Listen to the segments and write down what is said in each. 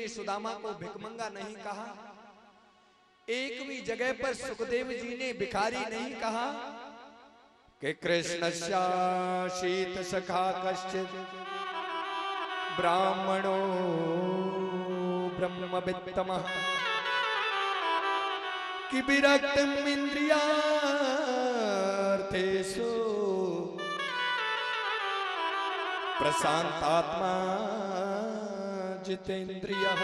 ने सुदामा को भिखमंगा नहीं कहा, एक भी जगह पर सुखदेव जी ने भिखारी नहीं कहा कि कृष्णस्याशीत सखा कश्चित् ब्राह्मणो ब्रह्मवित्तमः कि विरक्तम् इन्द्रियार्थेषु प्रशांतात्मा जितेंद्रियः।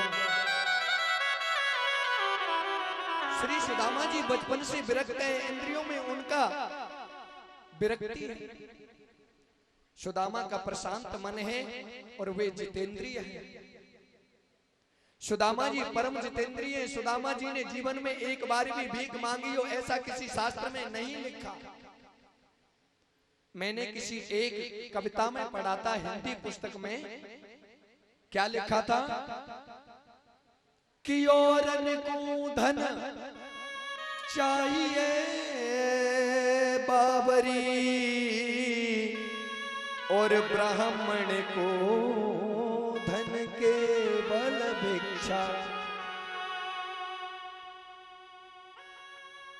श्री सुदामा जी बचपन से विरक्त है, इंद्रियों में उनका विरक्ति है। सुदामा का प्रशांत मन है और वे जितेंद्रिय है। सुदामा जी परम जितेंद्रिय है। सुदामा जी ने जीवन में एक बार भी भीख मांगी हो ऐसा किसी शास्त्र में नहीं लिखा। मैंने किसी एक कविता में पढ़ा था, हिंदी पुस्तक में, क्या लिखा था कि औरन को धन चाहिए बाबरी और ब्राह्मण को धन के बल भिक्षा।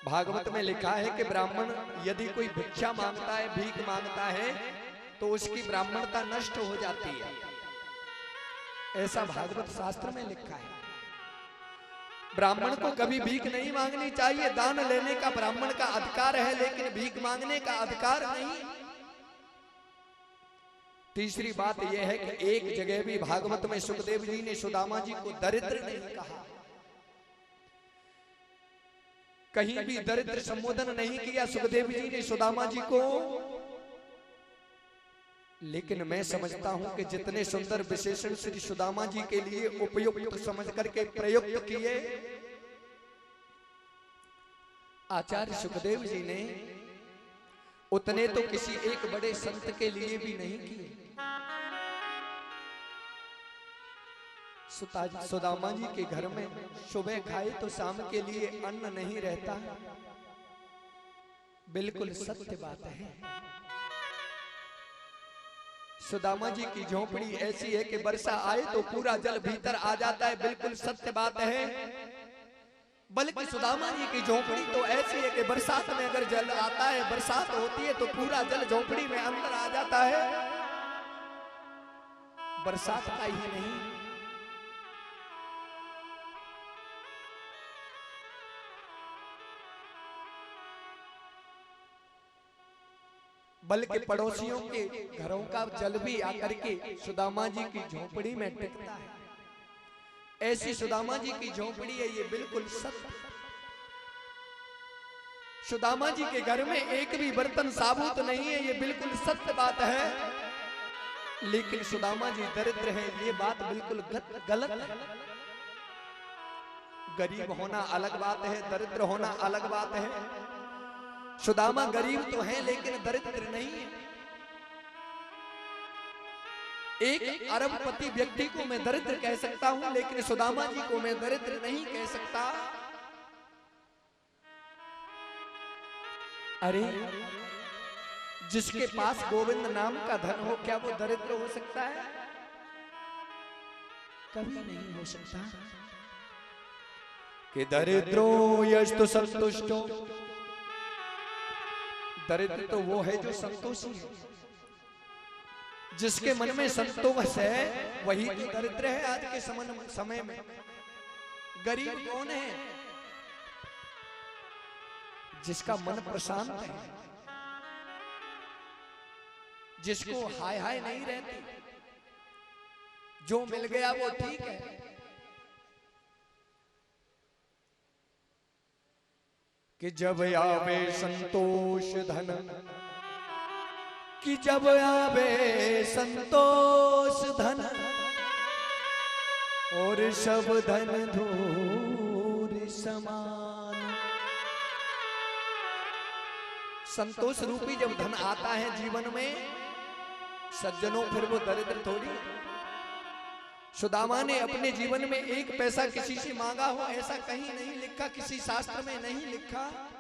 भागवत में लिखा है कि ब्राह्मण यदि कोई भिक्षा मांगता है, भीख मांगता है, तो उसकी ब्राह्मणता नष्ट हो जाती है, ऐसा भागवत शास्त्र में लिखा है। ब्राह्मण को कभी भीख नहीं मांगनी चाहिए। दान लेने का ब्राह्मण का अधिकार है, लेकिन भीख मांगने का अधिकार नहीं। तीसरी बात यह है कि एक जगह भी भागवत में सुखदेव जी ने सुदामा जी को दरिद्र नहीं कहा, कहीं भी दरिद्र संबोधन नहीं किया सुखदेव जी ने सुदामा जी को। लेकिन मैं समझता हूं कि जितने सुंदर विशेषण श्री सुदामा जी के लिए उपयुक्त समझ करके प्रयुक्त किए, आचार्य सुखदेव जी ने उतने तो किसी एक बड़े संत के लिए भी नहीं किए। सुदामा जी के घर में सुबह खाए तो शाम के लिए अन्न नहीं रहता, बिल्कुल सत्य बात है। सुदामा जी की झोपड़ी ऐसी है कि वर्षा आए तो पूरा जल भीतर आ जाता है, बिल्कुल सत्य बात है। बल्कि सुदामा जी की झोपड़ी तो ऐसी है कि बरसात में अगर जल आता है, बरसात होती है तो पूरा जल झोपड़ी में अंदर आ जाता है। बरसात का ही नहीं, बल्कि पड़ोसियों के घरों का जल भी आकर के सुदामा जी की झोपड़ी में टिकता है। ऐसी सुदामा जी की झोपड़ी है, ये बिल्कुल सत्य। सुदामा जी के घर में एक भी बर्तन साबुत नहीं है, ये बिल्कुल सत्य बात है। लेकिन सुदामा जी दरिद्र हैं, ये बात बिल्कुल गलत है। गरीब होना अलग बात है, दरिद्र होना अलग बात है। सुदामा गरीब तो है लेकिन दरिद्र नहीं है। एक अरबपति व्यक्ति को मैं दरिद्र कह सकता हूं, लेकिन सुदामा जी को मैं दरिद्र नहीं कह सकता। अरे जिसके पास गोविंद नाम का धन हो, क्या वो दरिद्र हो सकता है? कभी नहीं हो सकता। कि दरिद्रो यस्तु संतुष्टो, दरिद्र तो वो है जो संतोषी है। जिसके मन में संतोष है वही तो दरिद्र है। आज के समय में गरीब कौन है? जिसका मन प्रशांत है, जिसको हाय हाय नहीं रहती, जो मिल गया वो ठीक है। कि जब आवे संतोष धन, कि जब आवे संतोष धन, और सब धन धूर समान। संतोष रूपी जब धन आता है जीवन में सज्जनों, फिर वो दरिद्र थोड़ी। सुदामा ने अपने जीवन में एक पैसा किसी से मांगा हो ऐसा कहीं नहीं लिखा, किसी शास्त्र में नहीं लिखा।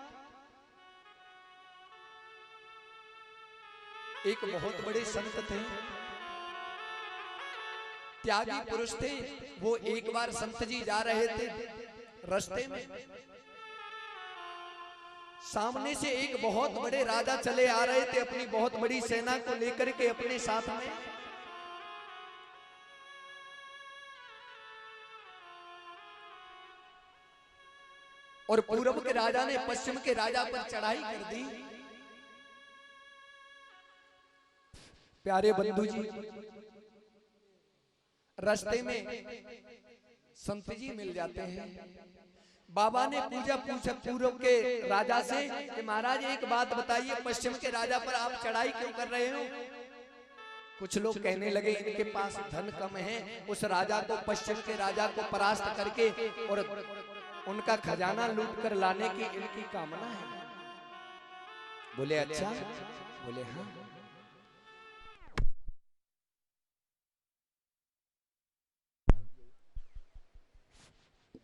एक बहुत बड़े संत थे, त्यागी पुरुष थे। वो एक बार संत जी जा रहे थे, रास्ते में सामने से एक बहुत बड़े राजा चले आ रहे थे अपनी बहुत बड़ी सेना को लेकर के अपने साथ में। और पूर्व के राजा ने पश्चिम के राजा पर चढ़ाई कर दी। प्यारे बंधु जी, रास्ते में संत जी मिल जाते हैं। बाबा ने पूछा पूर्व के राजा से कि महाराज एक बात बताइए, पश्चिम के राजा पर आप चढ़ाई क्यों कर रहे हो? कुछ लोग कहने लगे इनके पास धन कम है, उस राजा को, पश्चिम के राजा को परास्त करके और उनका खजाना लूट कर लाने की इनकी कामना है। बोले अच्छा? बोले हाँ।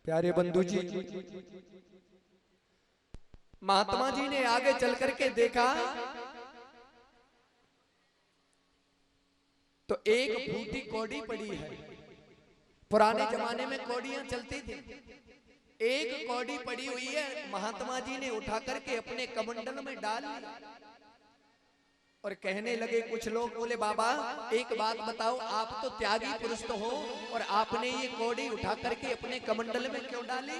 प्यारे बंधु जी, महात्मा जी ने आगे चल करके देखा तो एक फूटी कौड़ी पड़ी है। पुराने जमाने में कौड़ियां चलती थी। एक कौड़ी पड़ी हुई है, महात्मा जी ने उठा करके अपने कमंडल में डाल ली और कहने लगे, कुछ लोग बोले बाबा एक बात बताओ, आप तो त्यागी पुरुष तो हो और आपने ये कौड़ी उठा करके अपने कमंडल में क्यों डाली?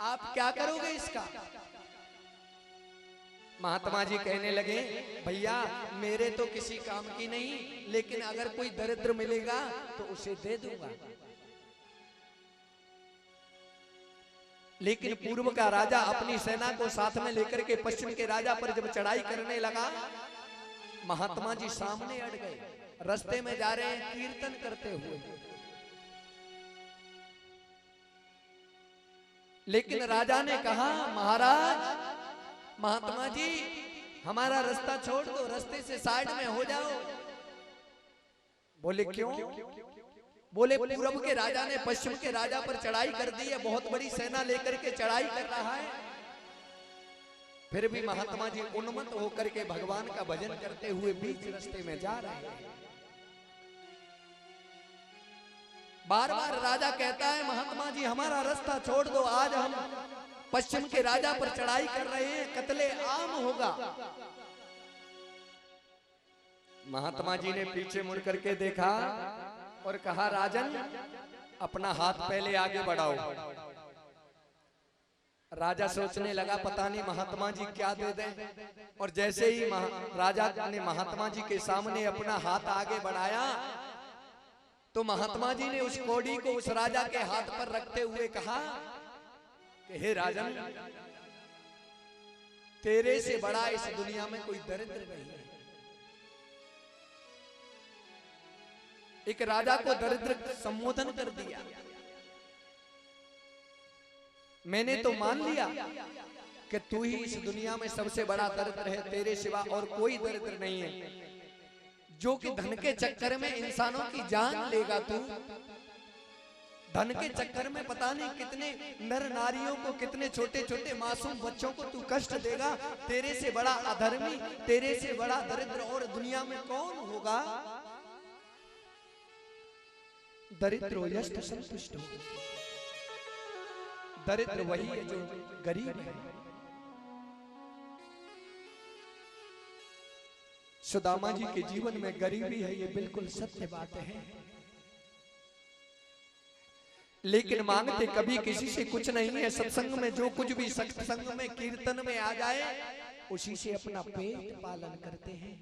आप क्या करोगे इसका? महात्मा जी कहने लगे, भैया मेरे तो किसी काम की नहीं, लेकिन अगर कोई दरिद्र मिलेगा तो उसे दे दूंगा। लेकिन पूर्व का राजा अपनी सेना को साथ में लेकर के पश्चिम के राजा पर जब चढ़ाई करने लगा, महात्मा जी सामने अड़ गए। रास्ते में जा रहे हैं कीर्तन करते हुए, लेकिन राजा ने कहा, महाराज महात्मा जी हमारा रास्ता छोड़ दो, रास्ते से साइड में हो जाओ। बोले क्यों? बोले पूर्व के राजा ने पश्चिम के राजा पर चढ़ाई कर दी है, बहुत बड़ी सेना लेकर के चढ़ाई कर रहा है। फिर भी महात्मा जी उन्मत्त होकर के भगवान का भजन करते हुए बीच रास्ते में जा रहे हैं। बार बार राजा कहता है, महात्मा जी हमारा रास्ता छोड़ दो, आज हम पश्चिम के राजा पर चढ़ाई कर रहे हैं, कत्ले आम होगा। महात्मा जी ने पीछे मुड़ करके देखा और कहा, राजन अपना हाथ पहले आगे बढ़ाओ। राजा सोचने लगा पता नहीं महात्मा जी क्या दे दें, और जैसे ही राजा ने महात्मा जी के सामने अपना हाथ आगे बढ़ाया तो महात्मा जी ने उस कौड़ी को उस राजा के हाथ पर रखते हुए कहा कि हे राजन, तेरे से बड़ा इस दुनिया में कोई दरिद्र नहीं है। एक राजा को दरिद्र संबोधन कर दिया। मैंने तो मान लिया कि तू ही इस दुनिया में सबसे बड़ा दरिद्र है, तेरे सिवा और कोई दरिद्र नहीं है। जो कि धन के चक्कर में इंसानों की जान लेगा तू, धन के चक्कर में पता नहीं कितने नर नारियों को, कितने छोटे छोटे मासूम बच्चों को तू कष्ट देगा। तेरे से बड़ा अधर्मी, तेरे से बड़ा दरिद्र और दुनिया में कौन होगा? दरिद्रो यस्तु संतुष्टो, दरिद्र वही है जो गरीब है। सुदामा जी के जीवन में गरीबी है, ये बिल्कुल सत्य बात है, लेकिन मांगते कभी किसी से कुछ नहीं है। सत्संग में जो कुछ भी सत्संग में कीर्तन में आ जाए उसी से अपना पेट पालन करते हैं।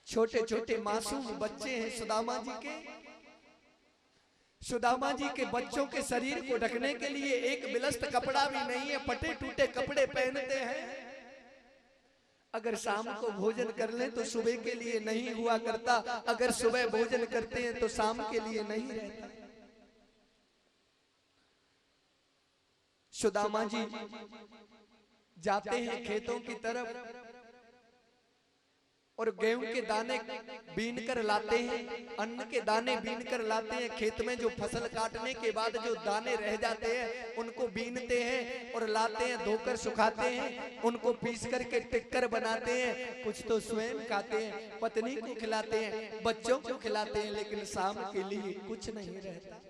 छोटे छोटे मासूम बच्चे हैं सुदामा जी के। सुदामा जी के बच्चों के शरीर को ढकने के लिए एक बिलस्त कपड़ा भी नहीं है, फटे टूटे कपड़े पहनते हैं। अगर शाम को भोजन कर लें तो सुबह के लिए नहीं हुआ करता, अगर सुबह भोजन करते हैं तो शाम के लिए नहीं रहता। सुदामा जी जाते हैं खेतों की तरफ और गेहूं के दाने बीन कर लाते हैं, अन्न के दाने बीन कर लाते हैं। खेत में जो फसल काटने के बाद जो दाने रह जाते हैं उनको बीनते हैं और लाते हैं, धोकर सुखाते हैं, उनको पीस करके टिक्कर बनाते हैं। कुछ तो स्वयं खाते हैं, पत्नी को खिलाते हैं, बच्चों को खिलाते हैं, लेकिन शाम के लिए कुछ नहीं रहता,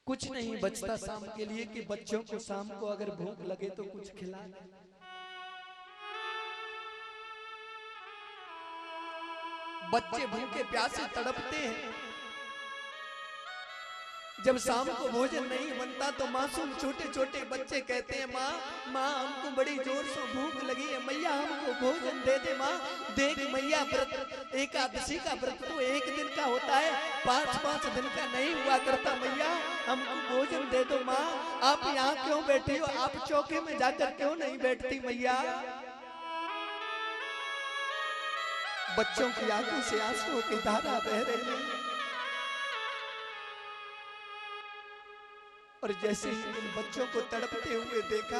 कुछ नहीं बचता शाम के लिए कि बच्चों को शाम को अगर भूख लगे तो कुछ खिला दे। बच्चे भूखे प्यासे तड़पते हैं। जब शाम को भोजन नहीं बनता तो मासूम छोटे छोटे बच्चे कहते हैं, माँ माँ हमको बड़ी जोर से भूख लगी है, मैया हमको भोजन दे दे माँ। देख मैया, व्रत एकादशी का व्रत तो एक दिन का होता है, 5-5 दिन का नहीं हुआ करता। मैया हमको भोजन दे दो माँ। आप यहाँ क्यों बैठी हो? आप चौके में जाकर क्यों नहीं बैठती मैया? बच्चों की आंखों से आंसुओं की धारा बह रही है। और जैसे ही इन बच्चों को तड़पते हुए देखा,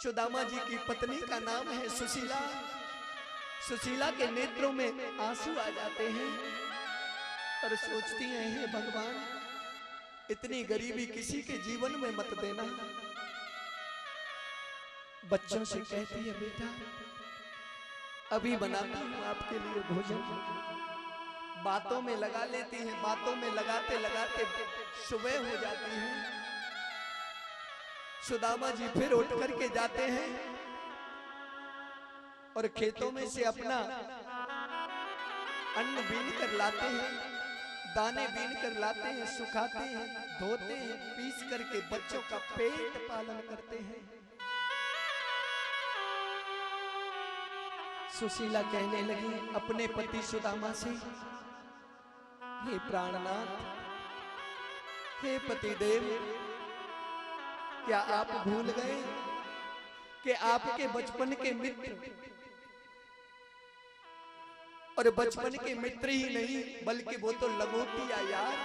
सुदामा जी की पत्नी का नाम है सुशीला। सुशीला के नेत्रों में आंसू आ जाते हैं और सोचती हैं, हे भगवान, इतनी गरीबी किसी के जीवन में मत देना। बच्चों से कहती है, बेटा अभी बनाती हूँ आपके लिए भोजन। बातों में लगा लेती हैं, बातों में लगाते लगाते सुबह हो जाती है। सुदामा जी फिर उठ करके जाते हैं और खेतों में से अपना अन्न बीन कर लाते हैं, दाने बीन कर लाते हैं, सुखाते हैं, धोते हैं, पीस करके बच्चों का पेट पालन करते हैं। सुशीला कहने लगी अपने पति सुदामा से, हे प्राणनाथ, हे पतिदेव, क्या आप भूल गए कि आपके बचपन के मित्र, और बचपन के मित्र ही नहीं बल्कि वो तो लंगोटिया यार,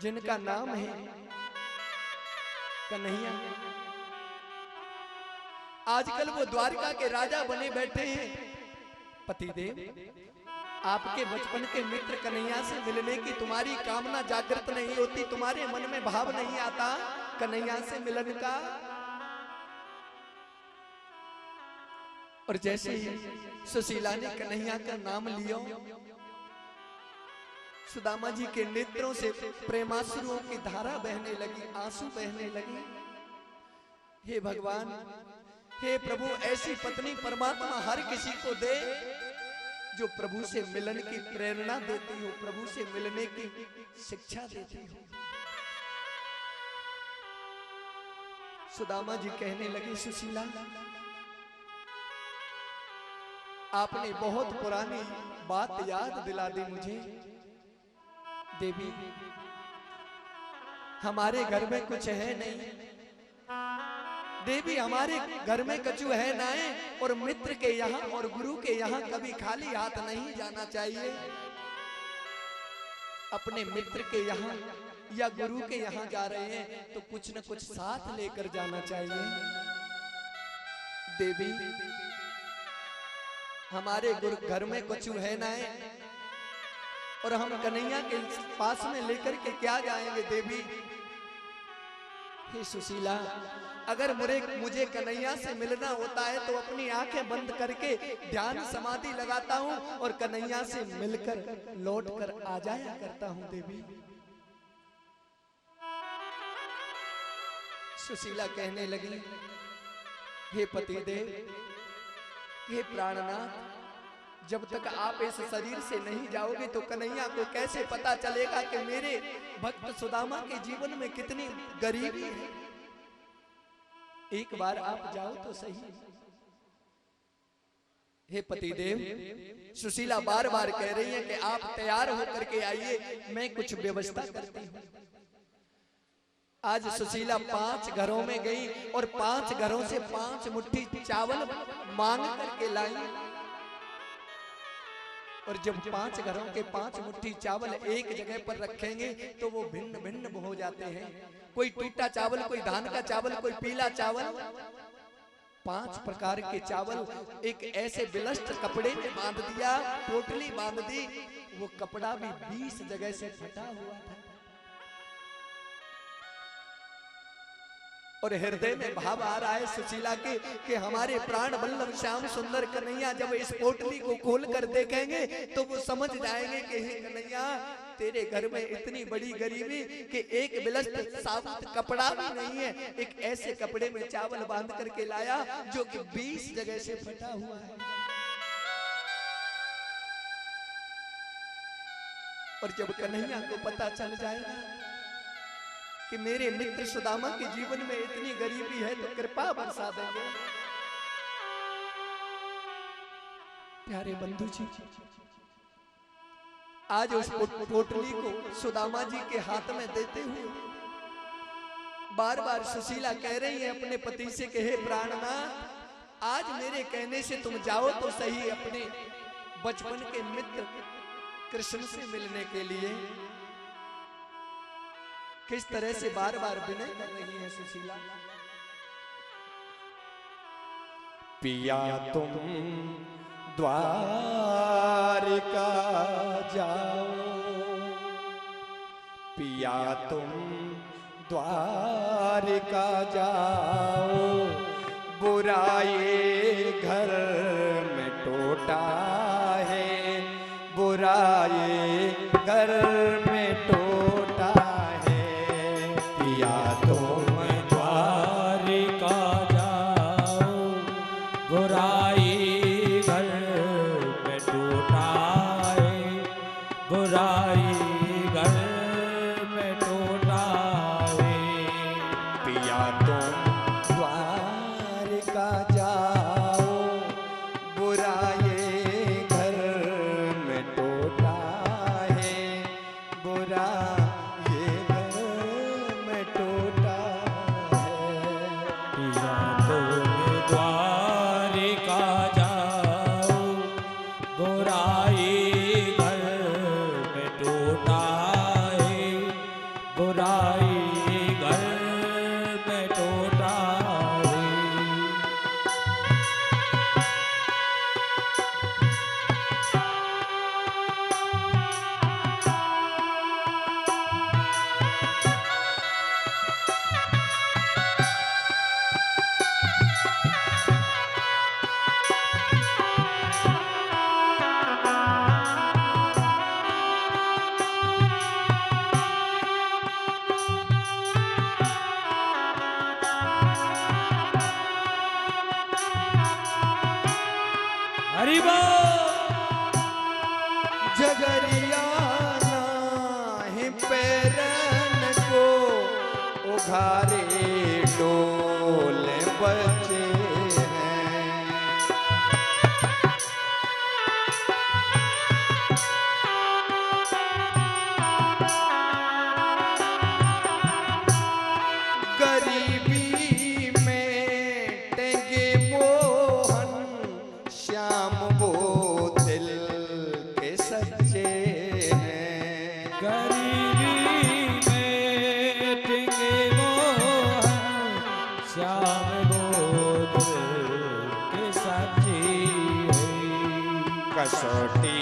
जिनका नाम है कन्हैया, आजकल वो द्वारका के राजा बने बैठे हैं। पतिदेव, आपके बचपन के मित्र कन्हैया से मिलने की तुम्हारी कामना जागृत नहीं होती, तुम्हारे मन में भाव नहीं आता कन्हैया से मिलन का। और जैसे ही सुशीला ने कन्हैया का नाम लिया, सुदामा जी के नेत्रों से प्रेमाश्रुओं की धारा बहने लगी, आंसू बहने लगे। हे भगवान, हे प्रभु, ऐसी पत्नी परमात्मा हर किसी को दे जो प्रभु से मिलन की प्रेरणा देती हो, प्रभु से मिलने की शिक्षा देती हो। सुदामा जी कहने लगे, सुशीला, आपने बहुत पुरानी बात याद दिला दी मुझे। देवी, हमारे घर में कुछ है नहीं। देवी, हमारे घर में कछु है ना है, और मित्र के यहाँ और गुरु के यहाँ कभी खाली हाथ नहीं जाना चाहिए। अपने मित्र के यहाँ या गुरु के यहाँ जा रहे हैं तो कुछ न कुछ साथ लेकर जाना चाहिए। देवी, हमारे घर में कछु है ना है, और हम कन्हैया के पास में लेकर के क्या जाएंगे। देवी, हे सुशीला, अगर मुझे कन्हैया से मिलना होता है तो अपनी आंखें बंद करके ध्यान समाधि लगाता हूं और कन्हैया से मिलकर लौटकर आ जाया करता हूं। देवी, सुशीला कहने लगी, हे पतिदेव, हे प्राणनाथ, जब तक आप इस शरीर से नहीं जाओगे तो कन्हैया को कैसे पता चलेगा कि मेरे भक्त सुदामा के जीवन में कितनी गरीबी है। एक बार आप जाओ तो सही। हे पतिदेव, सुशीला बार बार कह रही है कि आप तैयार होकर के आइए, मैं कुछ व्यवस्था करती हूँ। आज सुशीला 5 घरों में गई और 5 घरों से 5 मुट्ठी चावल मांग करके लाई। और जब 5 घरों के 5 मुट्ठी चावल एक जगह पर रखेंगे तो वो भिन्न भिन्न हो जाते हैं। कोई टूटा चावल, कोई धान का चावल, कोई पीला चावल। 5 प्रकार के चावल एक ऐसे बिलस्ट कपड़े में बांध दिया, पोटली बांध दी, वो कपड़ा भी 20 जगह से फटा हुआ था। और हृदय में भाव आ रहा है सुशीला के कि हमारे प्राण वल्लभ श्याम सुंदर कन्हैया जब इस पोटली को खोल कर देखेंगे तो वो समझ जाएंगे कि हे कन्हैया, तेरे घर में इतनी बड़ी गरीबी कि एक बिलस्त साबुत कपड़ा भी नहीं है, एक ऐसे कपड़े में चावल बांध करके लाया जो कि 20 जगह से फटा हुआ है। और जब कन्हैया को पता चल जाएगा कि मेरे मित्र सुदामा के जीवन में इतनी गरीबी है तो कृपा बरसा देंगे। प्यारे बंधु जी, आज उस पोटली को सुदामा जी के हाथ में देते हुए बार बार सुशीला कह रही है अपने पति से कि हे प्राणनाथ, आज मेरे कहने से तुम जाओ तो सही अपने बचपन के मित्र कृष्ण से मिलने के लिए। किस तरह से बार बार विनय कर रही है सुशीला। पिया तुम द्वारिका जाओ, पिया तुम द्वारिका जाओ, बुराई घर में टोटा है, बुराई घर में टोटा है। पिया तुम द्वारिका जाओ, बुराई घर में टूटा है, बुराई घर में टूटा है। पिया तुम द्वारिका जाओ, बुराई घर में टूटा है, बुराई घर में टूटा है। पिया तुम द्वारिका जाओ, बुराई घर में टूटा है, बुराई घर में टूटा है। हरि बोल। जगरिया नाही पैरन को उघारे डोले बचे हैं, गरीबी में टेंगे मोहन श्याम वो दिल के सच्चे हैं। गरीबी में टिके मोहन श्याम बोध के साची है। कसौटी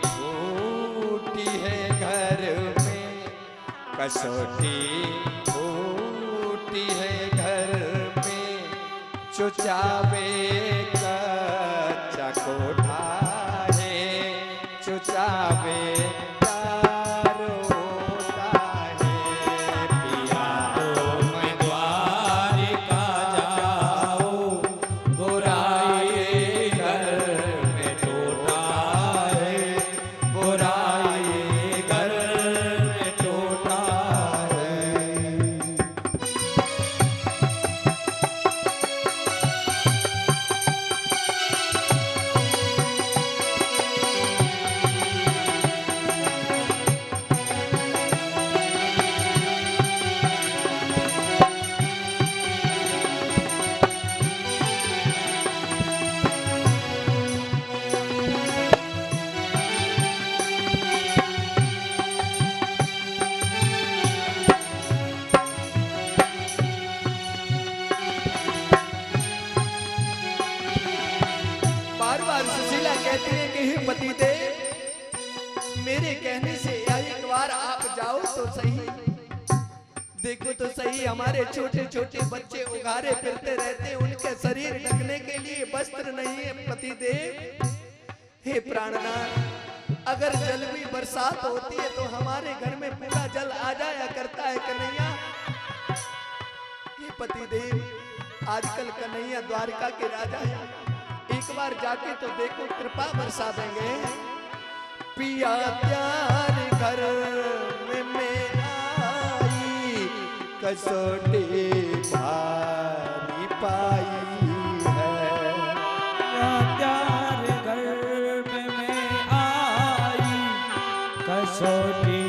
फूटी है घर में, कसौटी फूटी है घर में, चुचावे कच्चा कोठा है, चुचावे दारोटा है। पिया तुम द्वारिका जाओ, बुराई घर में टूटा है, बुराई घर में टूटा है। मेरे कहने से एक बार आप जाओ तो सही, देखो तो सही हमारे छोटे छोटे बच्चे उघारे फिरते रहते, उनके शरीर ढकने के लिए वस्त्र नहीं है पतिदेव। हे प्राणनाथ, अगर जल भी बरसात होती है तो हमारे घर में पूरा जल आ जाया करता है कन्हैया। हे पतिदेव, आजकल कन्हैया द्वारका के राजा है, एक बार जाके तो देखो, कृपा बरसा देंगे। पिया प्यार घर में आई, कसौटी भारी पाई है। प्यार घर में आई, कसौटी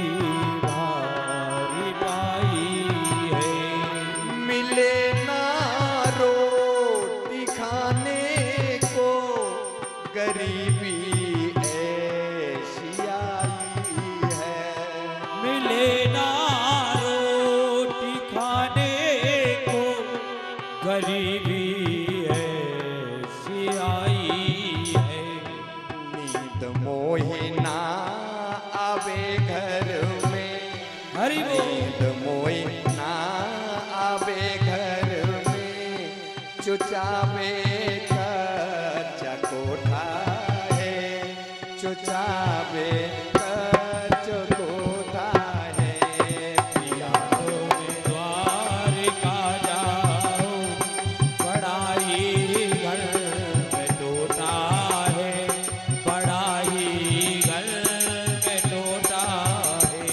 भारी पाई है। मिले ना रोटी खाने को, गरीबी ऐसी आई है। मिले ना रोटी खाने को, गरीबी ऐसी आई है। नींद मोहे ना आवे घर में, हरि बोल। नींद मोहे ना आवे घर में, चुचावे कच्चा कोठा है, चुचावे कच्चा कोठा है। पिया द्वारिका जाओ, बड़ा ही घर में टूटा है, बड़ा ही घर में टूटा है।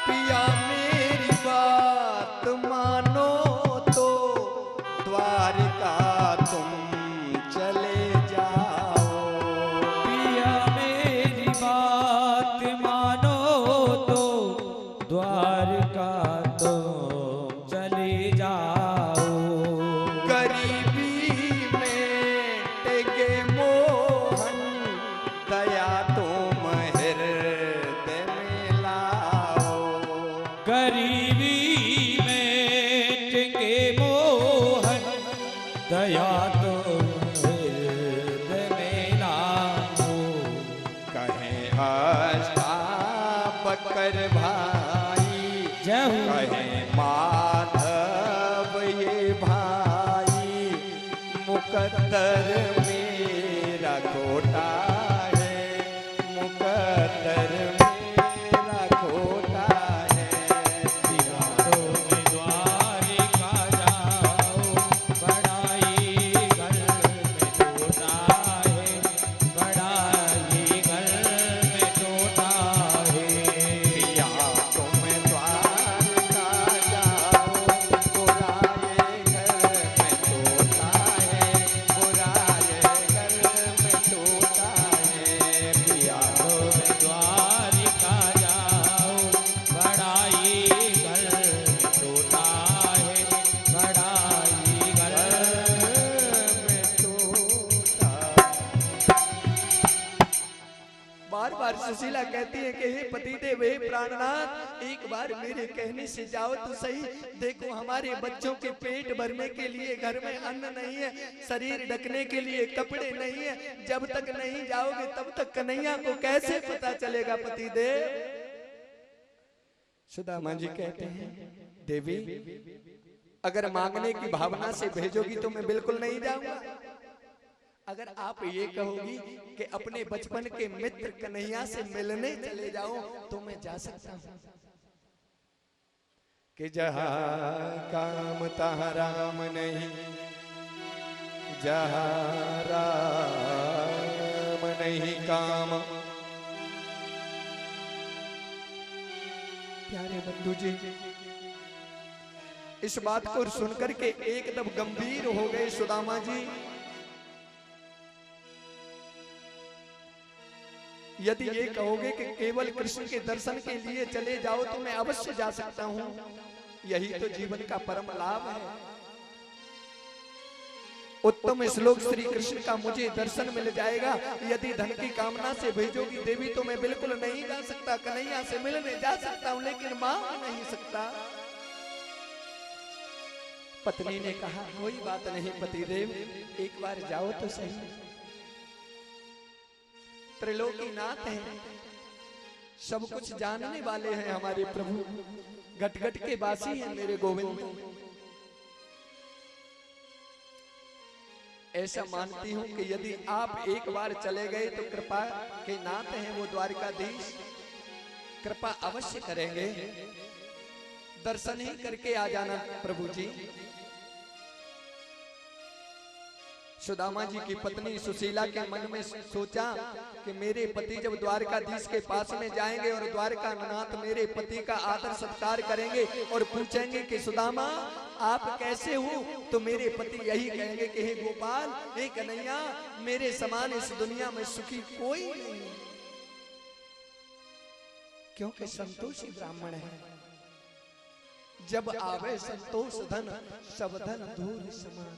पिया मेरी बात मानो तो द्वारिका तुम चले जाओ। पिया मेरी बात मानो तो द्वारका तुम चले जाओ। गरीबी में टेगे मोहन, दया तुम हृदय में लाओ। गरीबी में टिके मोहन, दया तो हृदय में लाओ। कहें अष्टावक्र भाई, जय हो। कहें माधव ये भाई, मुकद्दर मेरा खोटा है, मुकद्दर मेरा खोटा है। पिया तुम द्वारिका जाओ, बड़ा ही घर में टूटा है, बड़ा ही घर में टूटा है। पिया तुम द्वारका जाओ, बुराए घर में टूटा है, बुराए घर में टूटा है। पिया तुम द्वारिका जाओ, बड़ा ही घर में टूटा है, बड़ा ही घर में टूटा। बार बार सुशीला कहती है कि हे पतिदेव, हे प्राणनाथ, एक बार मेरे कहने से जाओ तो सही, देखो हमारे बच्चों के पेट भरने के लिए घर में अन्न नहीं है, शरीर ढकने के लिए कपड़े नहीं है। जब तक नहीं जाओगे तब तक कन्हैया को कैसे पता चलेगा पतिदेव। सुदामा जी कहते हैं, देवी अगर मांगने की भावना से भेजोगी तो मैं बिल्कुल नहीं जाऊंगा। अगर आप ये कहोगी कि अपने बचपन के मित्र कन्हैया से मिलने चले जाओ तो मैं जा सकता हूं। कि जहां काम तहां राम नहीं, जहां राम नहीं काम। प्यारे बंधु जी, इस बात को सुनकर के एकदम गंभीर हो गए सुदामा जी। यदि ये कहोगे कि केवल कृष्ण के दर्शन के लिए चले जाओ तो मैं अवश्य जा सकता हूं, यही तो जीवन का परम लाभ है। उत्तम श्लोक श्री कृष्ण का मुझे दर्शन मिल जाएगा। यदि धन की कामना से भेजोगी देवी तो मैं बिल्कुल नहीं जा सकता। कन्हैया से मिलने जा सकता हूं लेकिन मांग नहीं सकता। पत्नी ने कहा कोई बात नहीं पतिदेव, एक बार जाओ तो सही। त्रिलोकीनाथ हैं, सब कुछ जानने वाले हैं हमारे प्रभु, घट घट के वासी हैं मेरे गोविंद। ऐसा मानती हूं कि यदि आप एक बार चले गए तो कृपा के नाथ हैं वो द्वारकाधीश, कृपा अवश्य करेंगे। दर्शन ही करके आ जाना प्रभु जी। सुदामा जी की पत्नी सुशीला के मन में सोचा कि मेरे पति जब द्वारकाधीश के पास में जाएंगे और द्वारकानाथ मेरे पति का आदर सत्कार करेंगे और पूछेंगे कि सुदामा आप कैसे हो, तो मेरे पति यही कहेंगे कि हे गोपाल, हे कन्हैया, मेरे समान इस दुनिया में सुखी कोई नहीं, क्योंकि संतोषी ब्राह्मण है। जब आवे संतोष धन सब धन धूल समान।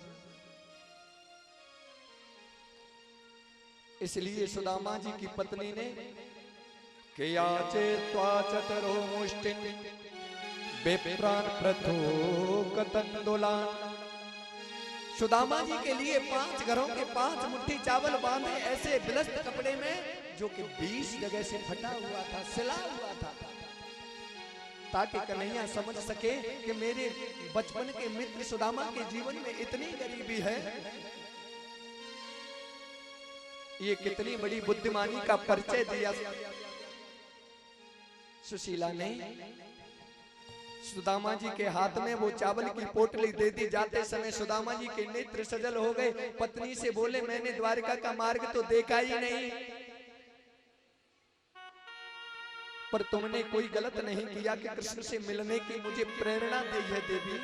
इसलिए सुदामा जी की पत्नी ने कि याचे त्वाचतरो मुष्टिन बेप्राण प्रथो कतंदुलान। सुदामा जी के लिए 5 घरों के 5 मुट्ठी चावल बांधे ऐसे बिलस्त कपड़े में, जो कि 20 जगह से फटा हुआ था, सिला हुआ था, ताकि कन्हैया समझ सके कि मेरे बचपन के मित्र सुदामा के जीवन में इतनी गरीबी है। ये कितनी बड़ी बुद्धिमानी का परिचय दिया सुशीला ने। सुदामा जी के हाथ में वो चावल की पोटली दे दी। जाते समय सुदामा जी के नेत्र सजल हो गए। पत्नी से बोले मैंने द्वारका का मार्ग तो देखा ही नहीं, पर तुमने कोई गलत नहीं किया कि कृष्ण से मिलने की मुझे प्रेरणा दी है देवी।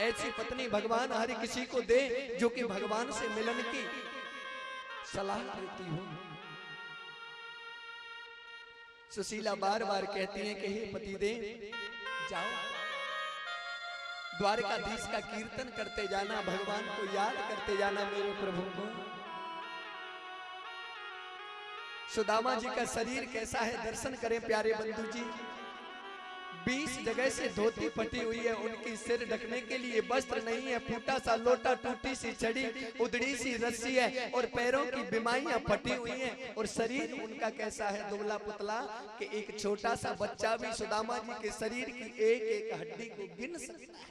ऐसी पत्नी भगवान हर किसी को दे जो कि भगवान से मिलन की सलाह देती हूं। सुशीला बार बार कहती हैं कि हे पतिदेव, जाओ द्वारकाधीश का कीर्तन करते जाना, भगवान को याद करते जाना, मेरे प्रभु को। सुदामा जी का शरीर कैसा है दर्शन करें प्यारे बंधु जी। 20 जगह से धोती फटी हुई है, उनकी सिर ढकने के लिए वस्त्र नहीं है, फूटा सा लोटा, टूटी सी छड़ी, उधड़ी सी रस्सी है और पैरों की बिमाइयां फटी हुई हैं। और शरीर उनका कैसा है, दुबला पुतला, कि एक छोटा सा बच्चा भी सुदामा जी के शरीर की एक एक हड्डी को गिन सकता है।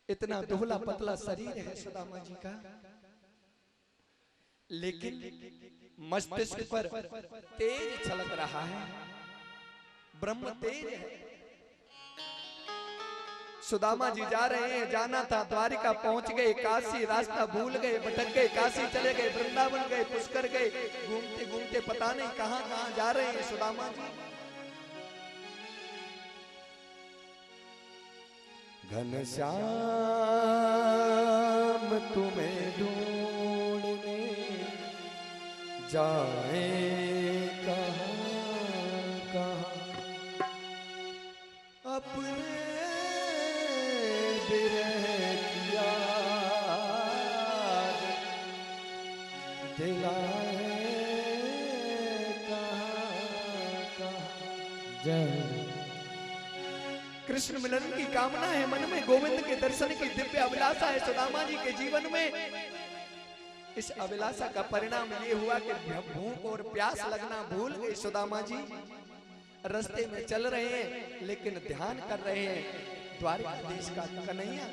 इतना दुबला पतला शरीर है सुदामा जी का, लेकिन मस्तिष्क पर तेज छलक रहा है, ब्रह्म तेज है। सुदामा जी जा रहे हैं, जाना था द्वारिका, पहुंच गए काशी, रास्ता भूल गए, भटक गए, काशी चले गए, वृंदावन गए, पुष्कर गए, घूमते घूमते पता नहीं कहां कहां जा रहे हैं सुदामा जी। घनश्याम तुम्हें ढूंढने जाए कहां कहां, अपने बिरह की याद दिलाए कहां कहां। जय कृष्ण मिलन की कामना है मन में, गोविंद के दर्शन की दिव्य अभिलाषा है सुदामा जी के जीवन में। इस अभिलाषा का परिणाम ये हुआ कि भूख और प्यास लगना भूल गए सुदामा जी। रास्ते में चल रहे हैं लेकिन ध्यान कर रहे हैं द्वारकाधीश का कन्हैया।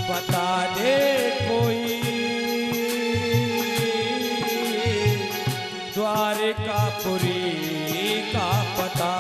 बता दे कोई द्वारकापुरी का पता।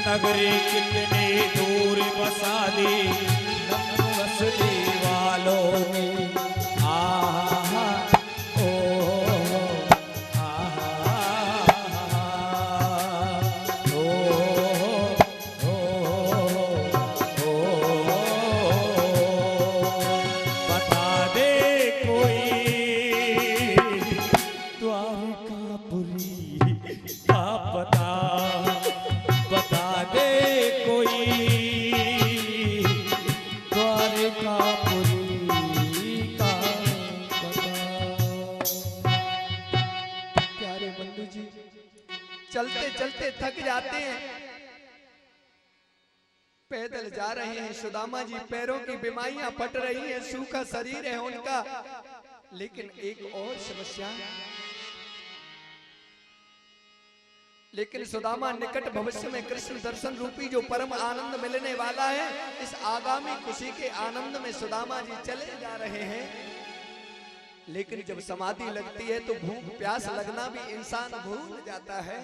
नगरी कितनी दूर बसा दी बसने वालों ने। आहा ओ आहा ओ बता दे कोई द्वारकापुरी का पता, बता दे कोई द्वारकापुरी का पता। प्यारे बंधु जी, चलते चलते थक जाते हैं, पैदल जा रहे हैं। सुदामा जी पैरों की बीमारियां फट रही हैं, सूखा शरीर है उनका, लेकिन एक और समस्या। लेकिन सुदामा निकट भविष्य में कृष्ण दर्शन रूपी जो परम आनंद मिलने वाला है, इस आगामी खुशी के आनंद में सुदामा जी चले जा रहे हैं। लेकिन जब समाधि लगती है तो भूख प्यास लगना भी इंसान भूल जाता है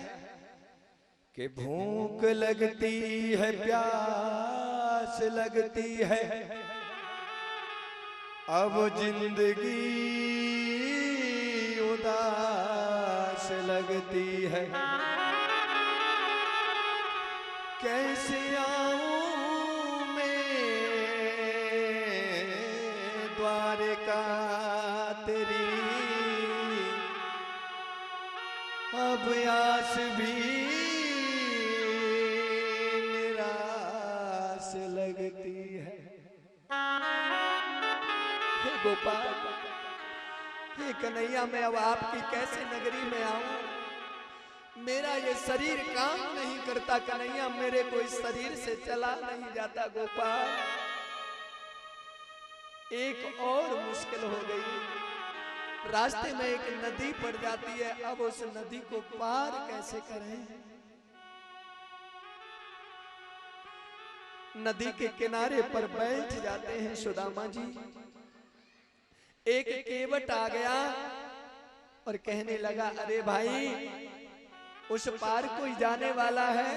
कि भूख लगती है, प्यास लगती है, अब जिंदगी उदास लगती है। कैसे आऊं मैं द्वारका तेरी, अब आस भी निराश लगती है। हे गोपाल, हे कन्हैया, मैं अब आपकी कैसे नगरी में आऊं? मेरा ये शरीर काम नहीं करता कन्हैया, मेरे को इस शरीर से चला नहीं जाता गोपाल। एक और मुश्किल हो गई, रास्ते में एक नदी पड़ जाती है, अब उस नदी को पार कैसे करें? नदी के किनारे पर बैठ जाते हैं सुदामा जी। एक केवट आ गया और कहने लगा, अरे भाई, उस पार कोई जाने वाला है?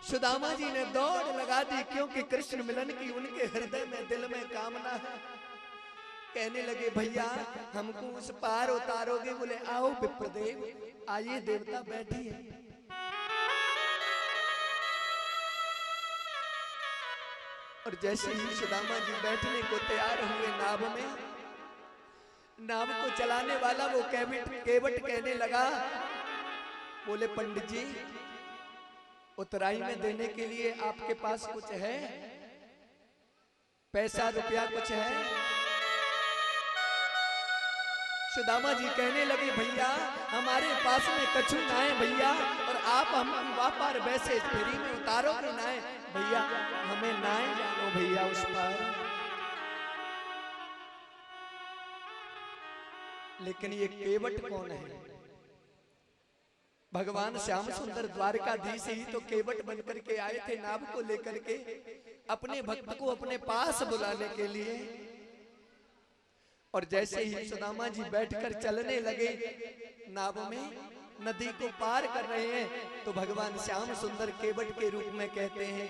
सुदामा जी ने दौड़ लगा दी, क्योंकि कृष्ण मिलन की उनके हृदय में, दिल में कामना है। कहने लगे, भैया हमको उस पार उतारोगे? बोले, आओ विप्रदेव, आइए देवता बैठिए। और जैसे ही सुदामा जी बैठने को तैयार हुए नाव में, नाव को चलाने वाला वो केवट कहने लगा, बोले, पंडित जी, उतराई में देने के लिए आपके पास कुछ है? पैसा रुपया कुछ है? सुदामा जी कहने लगे, भैया हमारे पास में कछु ना है भैया, और आप हम व्यापार वैसे फ्री में उतारोगे ना है भैया, हमें नाए जानो भैया उस पार। लेकिन ये केवट कौन है? भगवान श्याम सुंदर द्वारकाधीश ही तो केवट बनकर के आए थे, नाव को लेकर के अपने भक्त को अपने पास बुलाने के लिए। और जैसे ही सुदामा जी बैठकर चलने लगे नाव में, नदी को पार कर रहे हैं, तो भगवान श्याम सुंदर केवट के रूप में कहते हैं,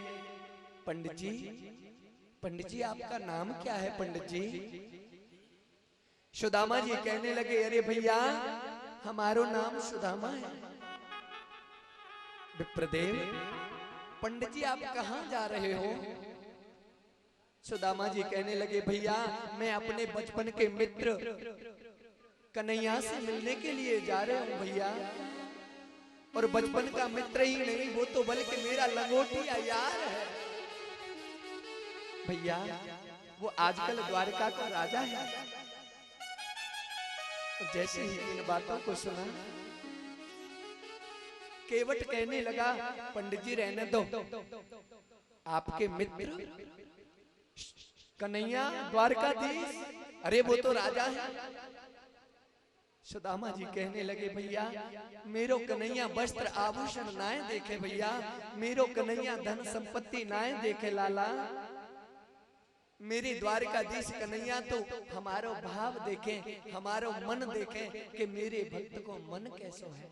पंडित जी आपका नाम क्या है पंडित जी? सुदामा जी कहने लगे, अरे भैया हमारो नाम सुदामा है। विप्रदेव, पंडित जी आप कहां जा रहे हो? सुदामा जी कहने लगे, भैया मैं अपने बचपन के मित्र कन्हैया से मिलने के लिए जा रहे हूं भैया। और बचपन का मित्र ही नहीं, वो तो बल्कि मेरा लंगोटिया यार है भैया, वो आजकल द्वारका का राजा है। जैसे ही इन बातों को सुना, केवट कहने लगा, पंडित जी रहने दो, आपके मित्र कन्हैया द्वारकाधीश, अरे वो तो राजा है। सुदामा जी कहने लगे, भैया मेरो कन्हैया वस्त्र आभूषण नाए देखे भैया, मेरो कन्हैया धन संपत्ति नाए देखे लाला, मेरी द्वारकाधीश कन्हैया तो हमारो भाव देखे, हमारो मन देखे कि मेरे भक्त को मन कैसो है।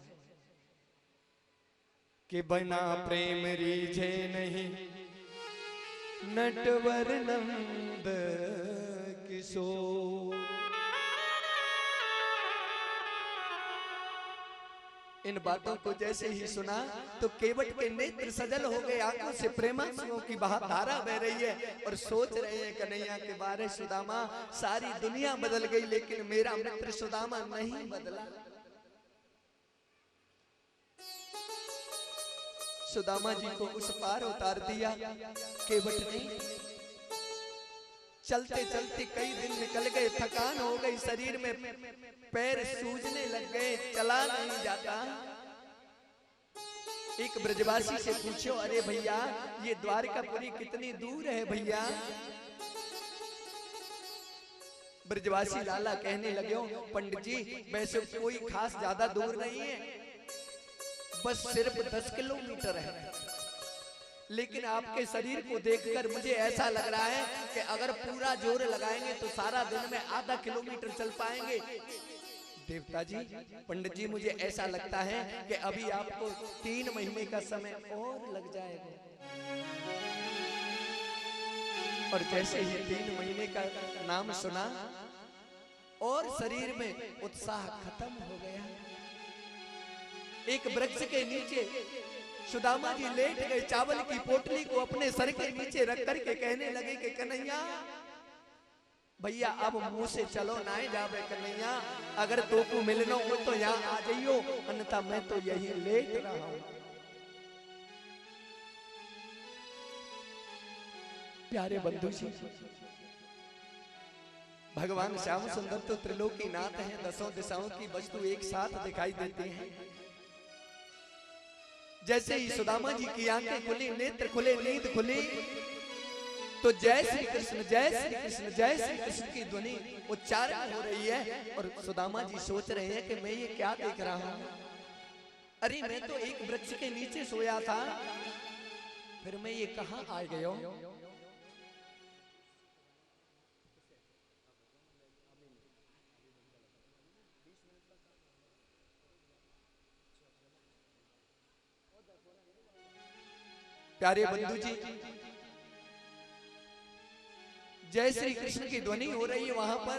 कि बिना प्रेम रीझे नहीं नटवर नंद किशोर। इन बातों को जैसे ही सुना तो केवट के नेत्र सजल हो गए, आंखों से प्रेमांसुओं की धारा बह रही है और सोच रहे हैं कन्हैया के बारे सुदामा, सारी दुनिया बदल गई लेकिन मेरा मित्र सुदामा नहीं बदला। सुदामा जी को उस पार उतार दिया केवट ने। चलते चलते कई दिन निकल गए, थकान हो गई, शरीर में पैर सूजने लग गए, चला नहीं जाता। एक ब्रजवासी से पूछो, अरे भैया ये द्वारकापुरी कितनी दूर है भैया? ब्रजवासी लाला कहने लगे, पंडित जी वैसे कोई खास ज्यादा दूर नहीं है, बस सिर्फ 10 किलोमीटर है, लेकिन आपके शरीर को देखकर मुझे ऐसा लग रहा है कि अगर पूरा जोर लगाएंगे तो सारा दिन में आधा किलोमीटर चल पाएंगे। देवता जी, पंडित जी मुझे ऐसा लगता है कि अभी आपको 3 महीने का समय और लग जाएगा। और जैसे ही 3 महीने का नाम सुना और शरीर में उत्साह खत्म हो गया। एक वृक्ष के नीचे सुदामा जी लेट गए, चावल की पोटली को अपने सर के नीचे रख करके कहने लगे कि कन्हैया भैया अब मुंह से चलो ना जावे कन्हैया, अगर तो को मिलना हो तो यहाँ आ जाइयो, अन्यथा मैं तो यही लेट रहा हूं। प्यारे बंधु जी, भगवान श्याम सुंदर तो त्रिलोकी नाथ हैं, 10 दिशाओं की वस्तु एक साथ दिखाई देती हैं। जैसे ही सुदामा जी की आंखें खुली, नेत्र खुले, नींद खुली, तो जय श्री कृष्ण जय श्री कृष्ण जय श्री कृष्ण की ध्वनि उच्चारण हो रही है। और सुदामा जी सोच रहे हैं कि मैं ये क्या देख रहा हूं? अरे मैं तो एक वृक्ष के नीचे सोया था, फिर मैं ये कहां आ गया हूं? प्यारे बंधु जी, जय श्री कृष्ण की ध्वनि हो रही है वहां पर।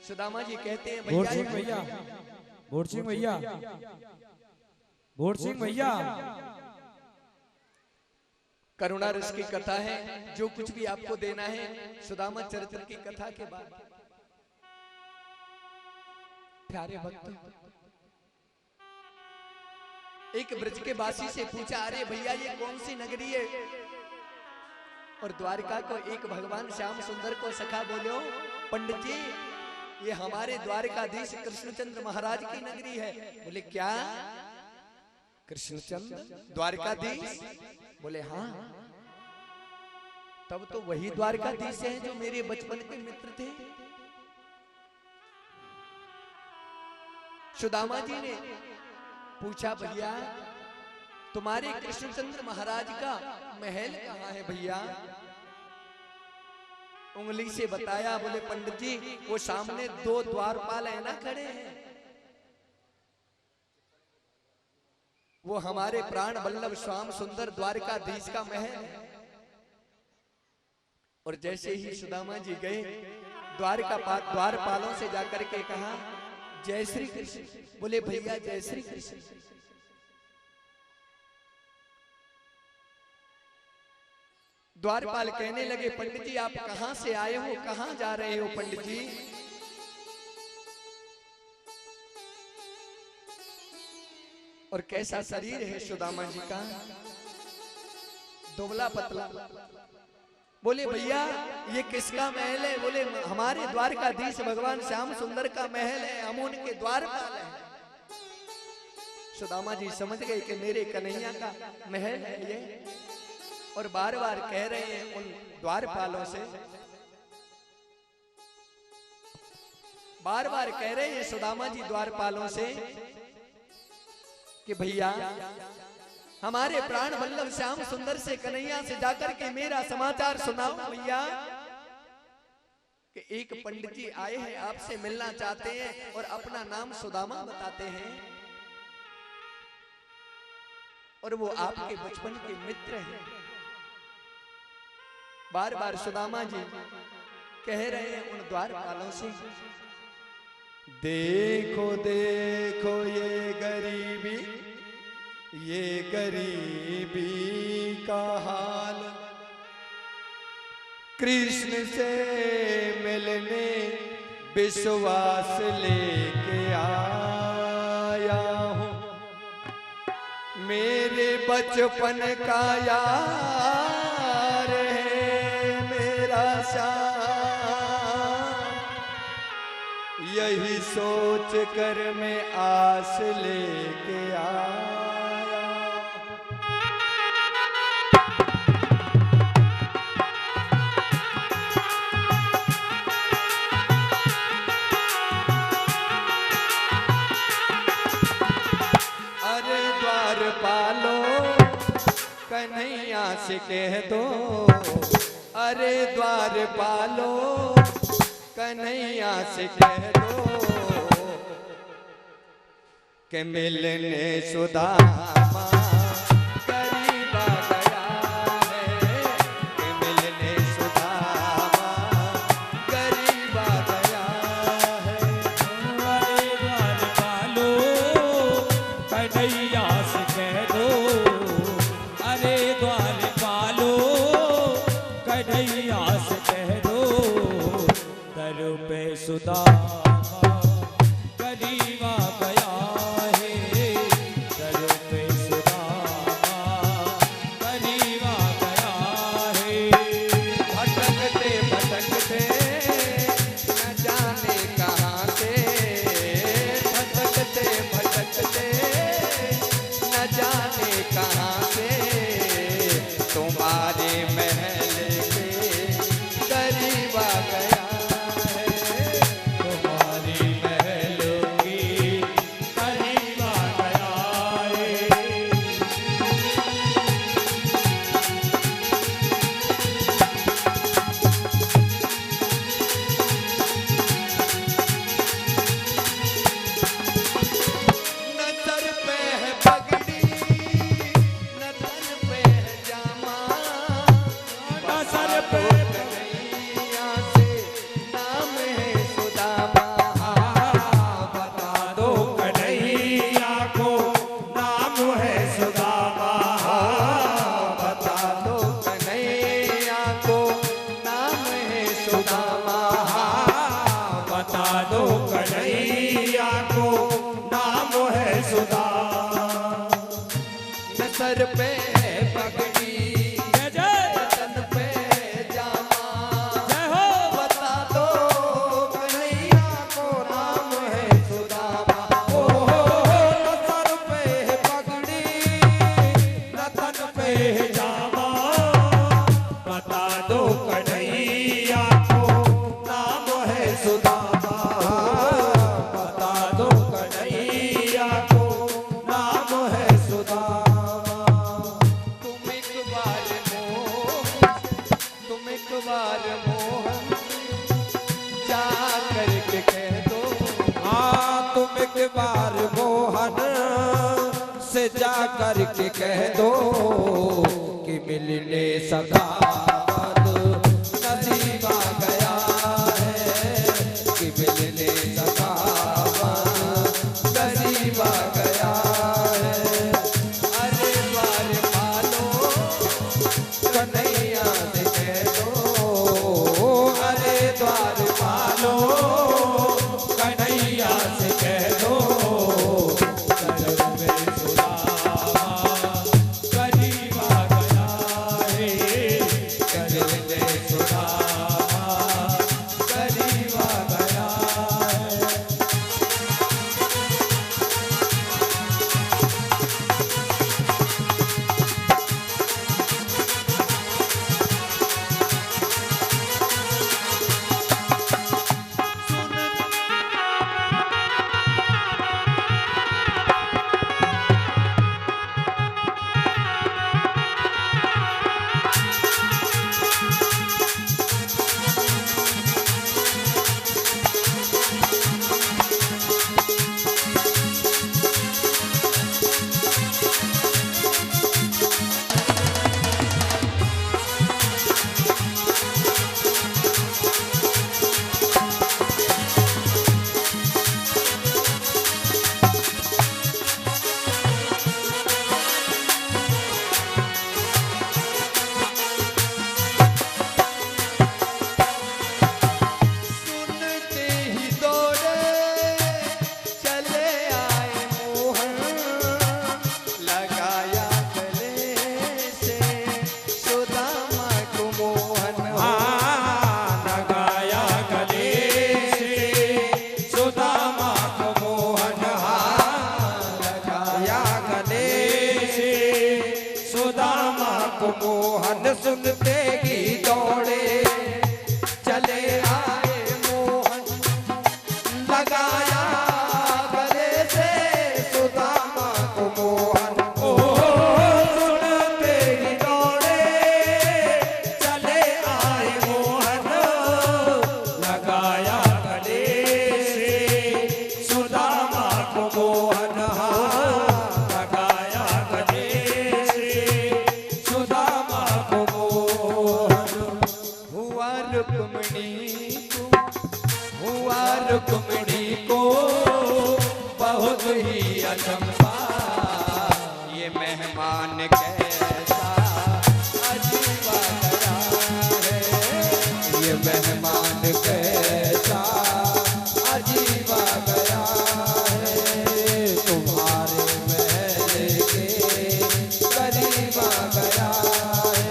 सुदामा जी कहते हैं भोर सिंह भैया, भोर सिंह भैया, भोर सिंह भैया, करुणा रस की कथा है, जो कुछ भी आपको देना है सुदामा चरित्र की कथा के बाद। प्यारे भक्त, एक ब्रज के वासी से पूछा, अरे भैया ये कौन सी नगरी है? और द्वारका को एक भगवान श्याम सुंदर को सखा बोलो, पंडित जी ये हमारे द्वारकाधीश कृष्णचंद्र महाराज की नगरी है। बोले क्या? कृष्णचंद्र द्वारकाधीश? बोले हाँ। तब तो वही द्वारकाधीश हैं जो मेरे बचपन के मित्र थे। सुदामा जी ने पूछा, भैया तुम्हारे कृष्णचंद्र महाराज का महल कहाँ है भैया? उंगली से बताया। बोले पंडित जी वो सामने 2 द्वारपाल है ना खड़े हैं, वो हमारे प्राण वल्लभ श्याम सुंदर द्वारकाधीश का महल है। और जैसे ही सुदामा जी गए, द्वारपालों से जाकर के कहा, जय श्री कृष्ण। बोले भैया जय श्री कृष्ण। द्वारपाल कहने लगे, पंडित जी आप कहां से आए हो, कहां जा रहे हो पंडित जी? और कैसा शरीर है सुदामा जी का, दुबला पतला। बोले भैया ये किसका महल है? बोले हमारे द्वारकाधीश भगवान श्याम सुंदर का महल है, हम उनके द्वारपाल हैं। सुदामा जी समझ गए कि मेरे कन्हैया का महल है ये, और बार बार कह रहे हैं उन द्वारपालों से, बार बार कह रहे हैं सुदामा जी द्वारपालों से कि भैया हमारे प्राण वल्लभ श्याम सुंदर से, कन्हैया से जाकर के मेरा समाचार सुनाओ भैया, कि एक पंडित जी आए हैं आपसे मिलना चाहते हैं और अपना नाम सुदामा बताते हैं। और वो आपके बचपन के मित्र हैं। बार बार सुदामा जी कह रहे हैं उन द्वारपालों से, देखो देखो ये गरीबी का हाल, कृष्ण से मिलने विश्वास लेके आया हूँ, मेरे बचपन का यार है मेरा श्याम, यही सोच कर मैं आस लेके आया। अरे द्वारपालो कन्हैया से कह दो, अरे द्वारपालो कन्हैया से कह दो कि मिलने सुदामा करीब आ गया है, कि मिलने सुदामा करीब आ गया है। अरे द्वारपालो कन्हैया से कह दो, अरे द्वारपालो कन्हैया से कह दो, दर पे सुदामा करीब आ गया है, दर पे सुदामा करीब आ गया है। भटकते भटकते न जाने कहाँ से, भटकते भटकते न जाने कहाँ से, तुम्हारे महल के करीब आ गया है, तुम्हारी महल की करीब आ गया है। न सर पे है पगड़ी न तन पे है जामा, न सर पे कन्हैया से नाम है सुदामा, बता दो कन्हैया को नाम है सुदामा, बता दो कन्हैया को नाम है सुदामा, बता दो कन्हैया को नाम है सुदामा। न सर पे है पगड़ी जय जय न तन पे है जामा, जय हो। बता दो कन्हैया को नाम है सुदामा। ओ न सर पे है पगड़ी न तन पे है जामा, बता दो कन्हैया को नाम है सुदामा, बता दो कन्हैया को नाम है सुदामा। तुम एक बार मोहन जा करके कह दो, हाँ तुम एक बार मोहन से जा करके कह दो कि मिलने सगावत नसीब आ गया है, कि मिलने सगावत नसीब आ गया है। अरे द्वारपालो कन्हैया से कह दो, अरे द्वारपालो कन्हैया से कह दो, दर पे सुदामा करीब आ गया है, दर पे सुदामा करीब आ गया है। सुनते ही दौड़े चले आए मोहन, लगाया गले से सुदामा को मोहन। ओ सुनते ही दौड़े चले आए मोहन, लगाया गले से सुदामा को मोहन। लगाया गले से सुदामा को मोहन। हुआ रुक्मिणी को, हुआ रुक्मिणी को बहुत ही अचंभा, ये मेहमान कैसा अजीबा गया है। ये मेहमान कैसा अजीबा गया है, तुम्हारे महल के करीब आ गया है।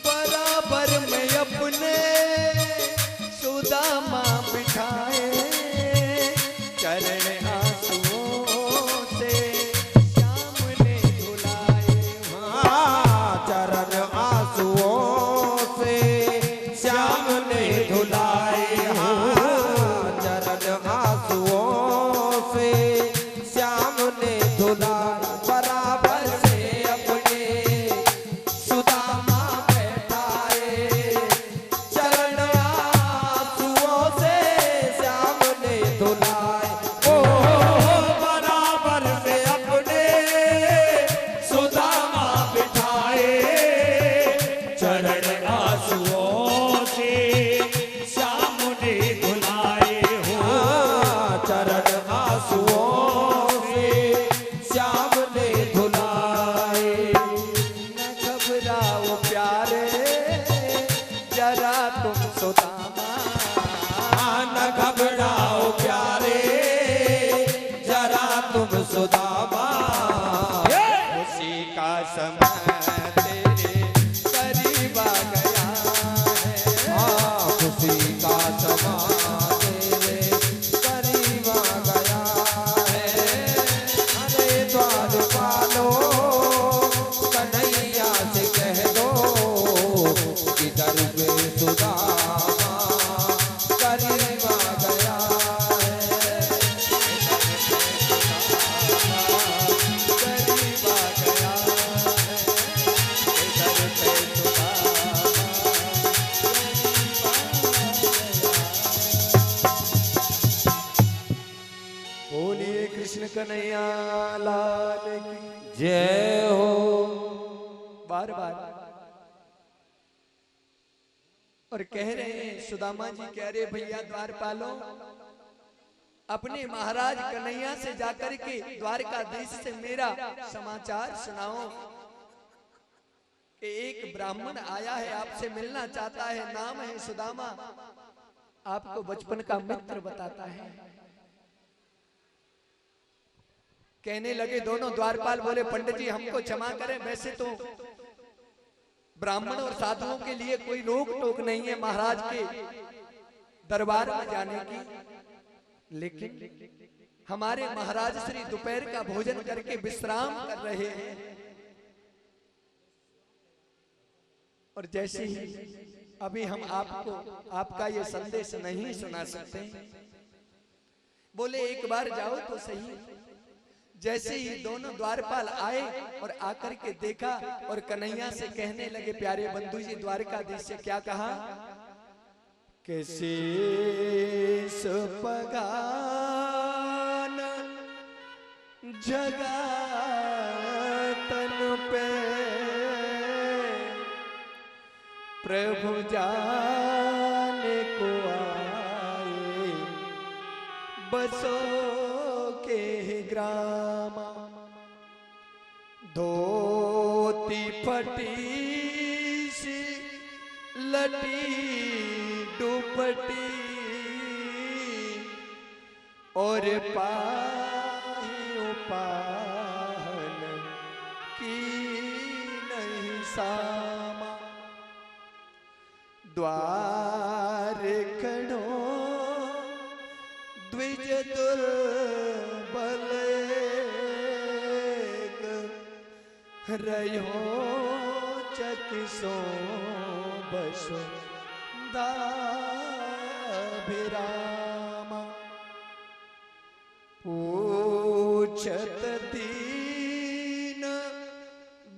बराबर में अपने सुदामा बिठाए, चरण आंसुओं से श्याम ने धुलाए। चरण आंसुओं से श्याम ने धुलाए। चरण आंसुओं से श्याम ने धुलाए। बराबर से अपने सुदामा बैठाए, चरण आंसुओं से श्याम ने धुलाए। ओ बराबर से अपने सुदामा बिठाए, चरण आंसुओं से श्याम ने धुलाए। हो चरण आंसुओं से श्याम ने धुलाए। न घबराओ प्यारे जरा तुम सुदामा, न घबराओ प्यारे जरा तुम सुदामा। खुशी का समय तेरे करीब आ गया है। खुशी का समा तेरे करीब आ गया है। अरे द्वारपालो कन्हैया से कह दो कि दर पे सुदामा करीब आ गया है। करीब आ गया है, इधर पे सुदामा। बोलिए कृष्ण कन्हैया लाल की जय हो। बार बार और कह रहे हैं सुदामा जी कह रहे भैया द्वारपालो अपने महाराज कन्हैया से जाकर के द्वारकाधीश से मेरा समाचार सुनाओ कि एक ब्राह्मण आया है आपसे मिलना चाहता है, नाम है सुदामा, आपको बचपन का मित्र बताता है। कहने लगे दोनों द्वारपाल बोले पंडित जी हमको क्षमा करें, वैसे तो ब्राह्मण और साधुओं के लिए कोई रोक टोक नहीं है महाराज के दरबार में जाने की, लेकिन हमारे महाराज श्री दोपहर का भोजन करके विश्राम कर रहे हैं और जैसे ही अभी हम आपको आपका ये संदेश नहीं सुना सकते, बोले एक बार जाओ तो सही। जैसे ही दोनों द्वारपाल आए और आकर के देखा और कन्हैया से कहने लगे प्यारे बंधु जी द्वारकाधीश से क्या कहा कि शीश पगान जगातन पे प्रभु जाने को आए बसो के ग्राम। धोती फटी सी लटी दुपटी पाही उपाहन की नहीं सामा, द्वार खड़ो द्विज दुर्बल रहो चकिसो बसो दाभिरामा, पूछत दीन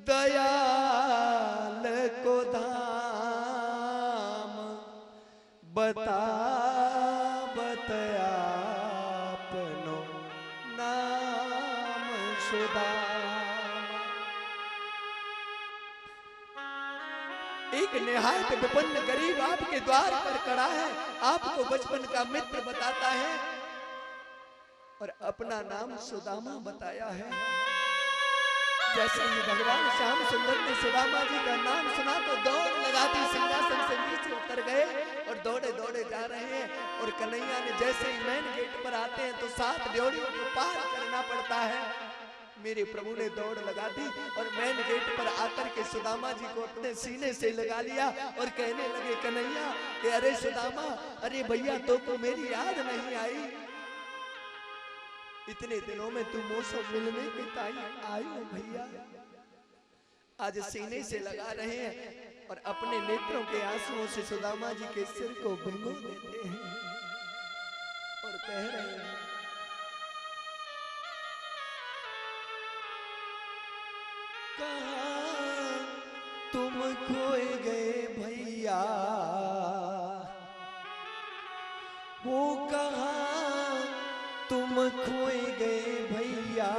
दयाल को धाम, बता बतयापनो नाम सुदामा। एक निहायत विपन्न गरीब आपके द्वार पर खड़ा है, आपको बचपन का मित्र बताता है और अपना नाम सुदामा बताया है। जैसे ही भगवान श्याम सुंदर ने सुदामा जी का नाम सुना तो दौड़ लगा दी, सिंहासन से नीचे उतर गए और दौड़े दौड़े जा रहे हैं। और कन्हैया ने जैसे ही मेन गेट पर आते हैं तो 7 ड्योढ़ियों को पार करना पड़ता है। मेरे प्रभु ने दौड़ लगा दी और मेन गेट पर आकर के सुदामा जी को अपने सीने से लगा लिया और कहने लगे कन्हैया कि अरे सुदामा, अरे भैया तो को मेरी याद नहीं आई, इतने दिनों में तुम मुझसे मिलने के ताई आई हो भैया। आज सीने से लगा रहे हैं और अपने नेत्रों के आंसुओं से सुदामा जी के सिर को भिगो देते हैं और कह रहे हैं कहाँ तुम खोए गए भैया, वो कहाँ तुम खोए गए भैया,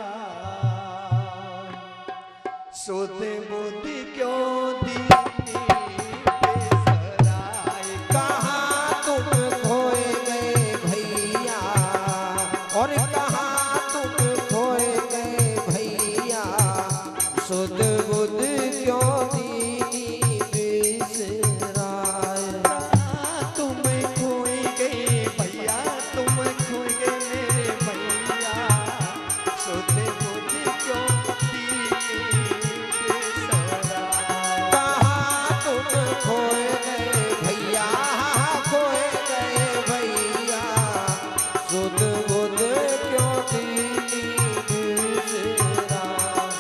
सोते मोती क्यों दीनी बेसराय, कहाँ तुम खोए गए भैया, और कहाँ तुम खोए गए भैया, सुध बुध क्यों दीनी बिसराय। तुम खोए गए भैया, तुम खोए गए मेरे भैया, सोते मोती क्यों दीनी बेसराय। कहाँ तुम खोए गए भैया, खोए गए भैया, सुध बुध क्यों दीनी बिसराय।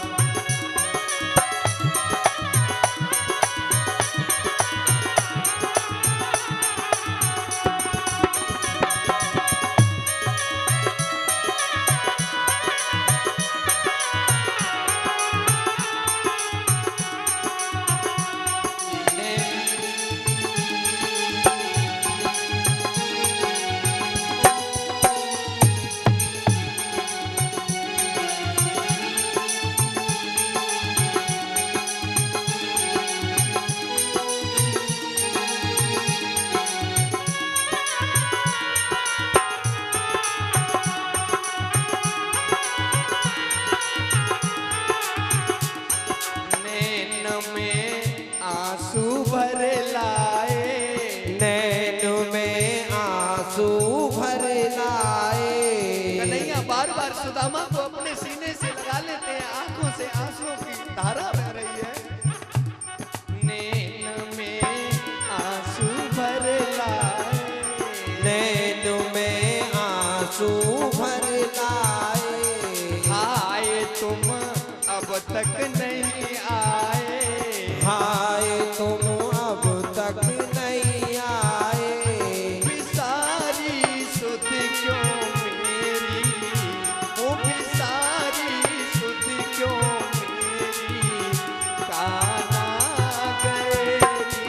नैन में आंसू भर लाए, नैन में आंसू भर लाए। कन्हैया बार बार सुदामा को अपने सीने से लगा लेते हैं, आंखों से आंसुओं की धारा बह रही है। नैन में आंसू भर लाए, नैन में आंसू भर लाए। आए तुम अब तक नहीं आए, हाय तुम अब तक नहीं आए। बिसारी सुध क्यों मेरी, वो बिसारी सुध क्यों मेरी, काना गएगी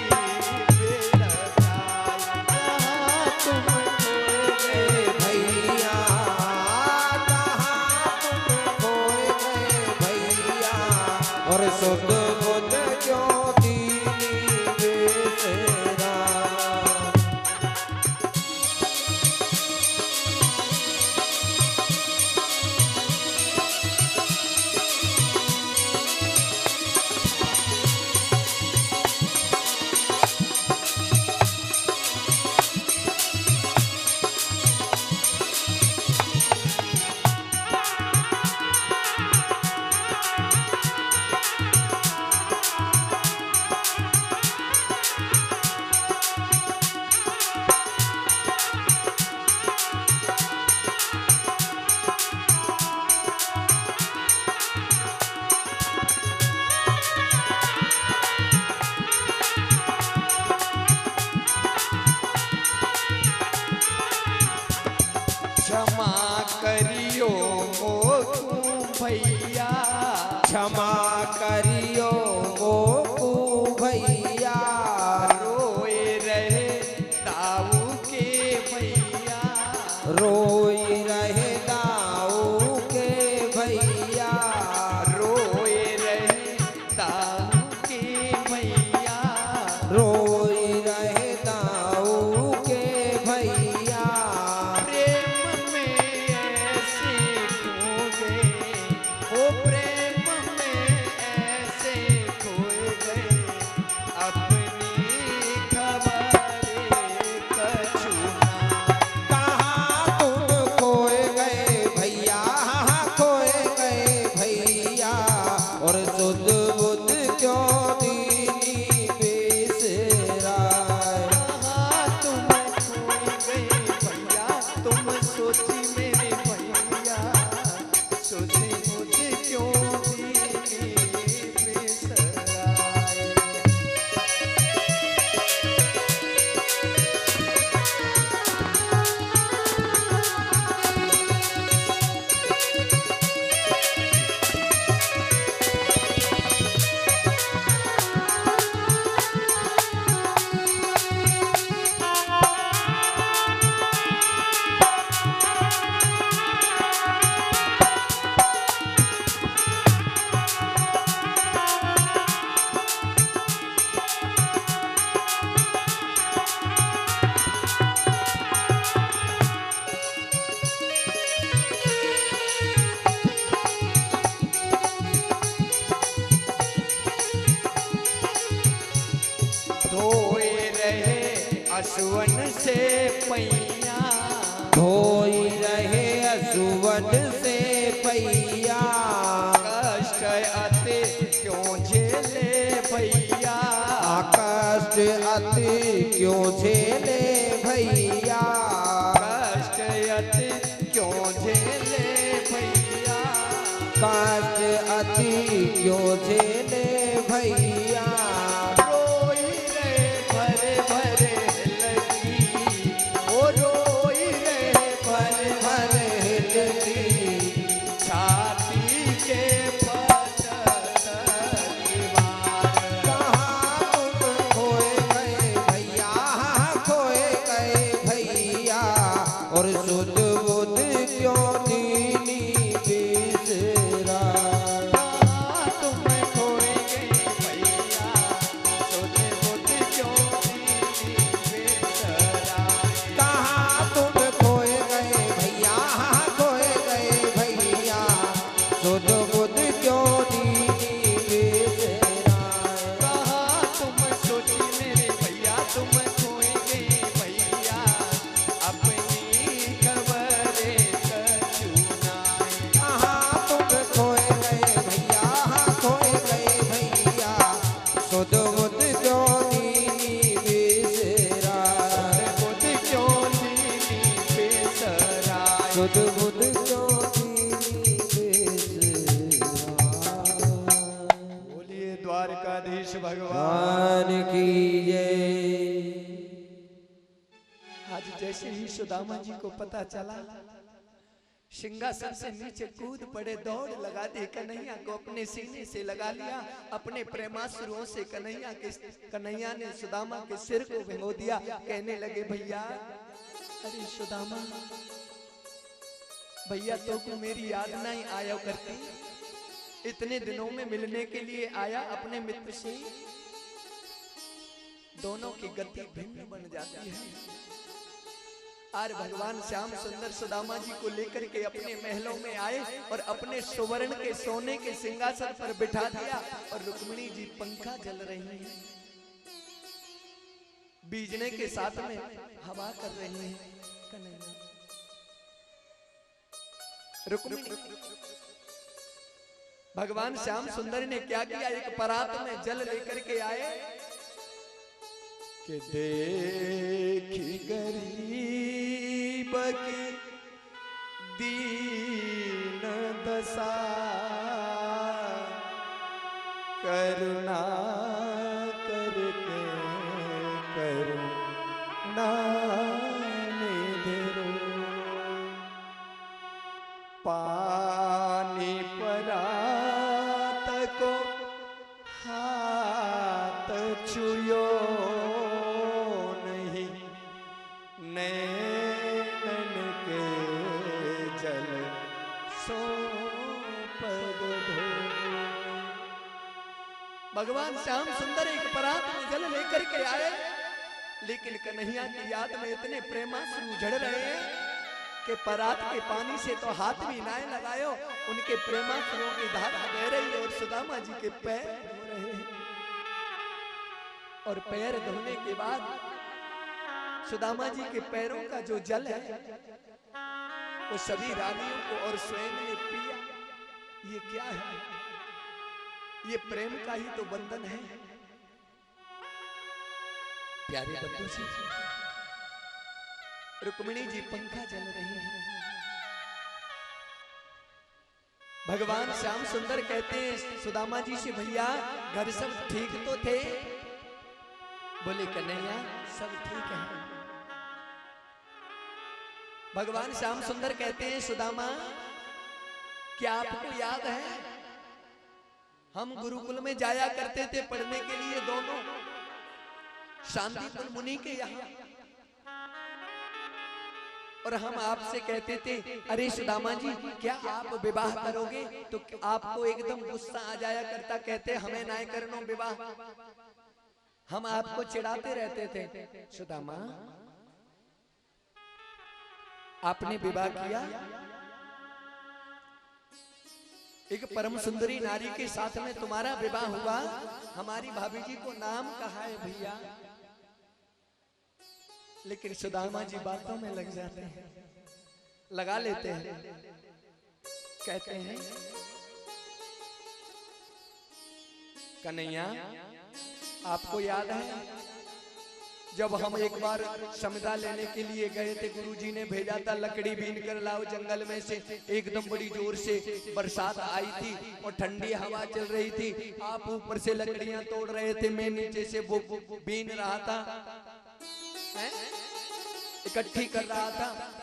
बेड़ा जाल। कहाँ तुम खोए गए भैया, कहाँ तुम खोए गए भैया, भैया, क्षमा करियो मोकू भैया, रोए रहे दाऊ के भैया, रोई रहे दाऊ के भैया, रोए रहे दाऊ के भैया, रोई रहे दाऊ के भैया, प्रेम में ऐसे खो गए, ओ प्रेम में ऐसे खोए गए, अपनी खबरें कछु ना। कहाँ तुम खोए गए भैया, खोए गए भैया, और सुध बुध क्यों दीनी बेसराय। कहाँ तुम खोए गए भैया, तुम सोची मेरे भैया, सोची मुझे क्यों दीने बेसराय। धोए रहे असुवन से पैया, धोई रहे असुवन से पैया, कष्ट अति क्यों झेले भैया, कष्ट अति क्यों झेले भैया, कष्ट अति क्यों झेले भैया, कष्ट अति क्यों झेले भैया, रोई रे भरे भरे लगी, ओ रोई रे भरे भरे लगी, छाती के फटक दीवार। कहाँ तुम खोए गए भैया, खोए गए भैया, और सुध बुध क्यों दीनी बेसराय। कहाँ तुम खोए गए भैया, सोचे बुध क्यों दीनी बेसराय। कहाँ तुम खोए गए भैया, खोए गए भैया, सुध बुध क्यों दीनी बेसराय। कहाँ तुम सोची मेरे भैया, तुम खोए गए भैया, अपनी खबरें कछु नाय। कहाँ तुम खोए गए भैया, खोए गए भैया, सुध बुध क्यों दीनी बेसराय। बुध क्यों दीनी बेसराय। सुध बुध क्यों दीनी बेसराय। बोलिए द्वारकाधीश भगवान। भगवान की जय। आज जैसे ही सुदामा जी को पता चला, सिंहासन से नीचे कूद पड़े, दौड़ लगा दी, कन्हैया को अपने सीने से लगा लिया, अपने प्रेमाश्रुओं से कन्हैया ने सुदामा के सिर को भिगो दिया, कहने लगे भैया, अरे सुदामा भैया, तो को मेरी याद नहीं आया करती, इतने दिनों में मिलने के लिए आया अपने मित्र से, दोनों की गति भिन्न बन जाती है। आज भगवान श्याम सुंदर सुदामा जी को लेकर के अपने महलों में आए और अपने सुवर्ण के सोने के सिंहासन पर बिठा दिया, और रुक्मिणी जी पंखा जल रही हैं, बीजने के साथ में हवा कर रही हैं। कन्हैया, रुक्मिणी, भगवान श्याम सुंदर ने क्या किया, एक परात में जल लेकर के आए कि देखी गरीब की दीन दशा, करुणा करके करुणा निधि रो, पानी पर छुयो नहीं नैनन के जल सो पग धो। भगवान श्याम सुंदर एक परात में जल लेकर के आए, लेकिन कन्हैया की याद में इतने प्रेमाश्रु झड़ रहे हैं कि परात के पानी से तो हाथ भी ना लगायो, उनके प्रेमाश्रुओं की धारा बह रही है और सुदामा जी के पैर धो रहे हैं। और पैर धोने के बाद सुदामा जी के पैरों का जो जल है वो सभी रानियों को और स्वयं ने पिया। ये क्या है? ये प्रेम का ही तो बंधन है। प्यारे बंधु जी, रुक्मिणी जी पंखा जल रही है। भगवान श्याम सुंदर कहते हैं सुदामा जी से, भैया घर सब ठीक तो थे? बोले कन्हैया सब ठीक है। भगवान श्याम सुंदर कहते हैं सुदामा क्या आपको याद है हम गुरुकुल में जाया करते थे पढ़ने के लिए दोनों, शांतिपुर मुनि के यहाँ, और हम आपसे कहते थे अरे सुदामा जी क्या आप विवाह करोगे? तो आपको एकदम गुस्सा आ जाया करता, कहते हमें ना करनो विवाह। हम आपको चिढ़ाते रहते थे, सुदामा आपने विवाह किया, एक परम सुंदरी नारी के साथ में तुम्हारा विवाह हुआ, हमारी भाभी जी को नाम कहा है भैया। लेकिन सुदामा जी बातों में लग जाते हैं, लगा लेते हैं, कहते हैं कन्हैया आपको याद है जब हम एक बार समिधा लेने के लिए गए थे, गुरुजी ने भेजा था लकड़ी बीन कर लाओ जंगल में से, एकदम बड़ी जोर से बरसात आई थी और ठंडी हवा चल रही थी, आप ऊपर से लकड़ियां तोड़ रहे थे, मैं नीचे से वो बीन रहा था, इकट्ठी कर रहा था,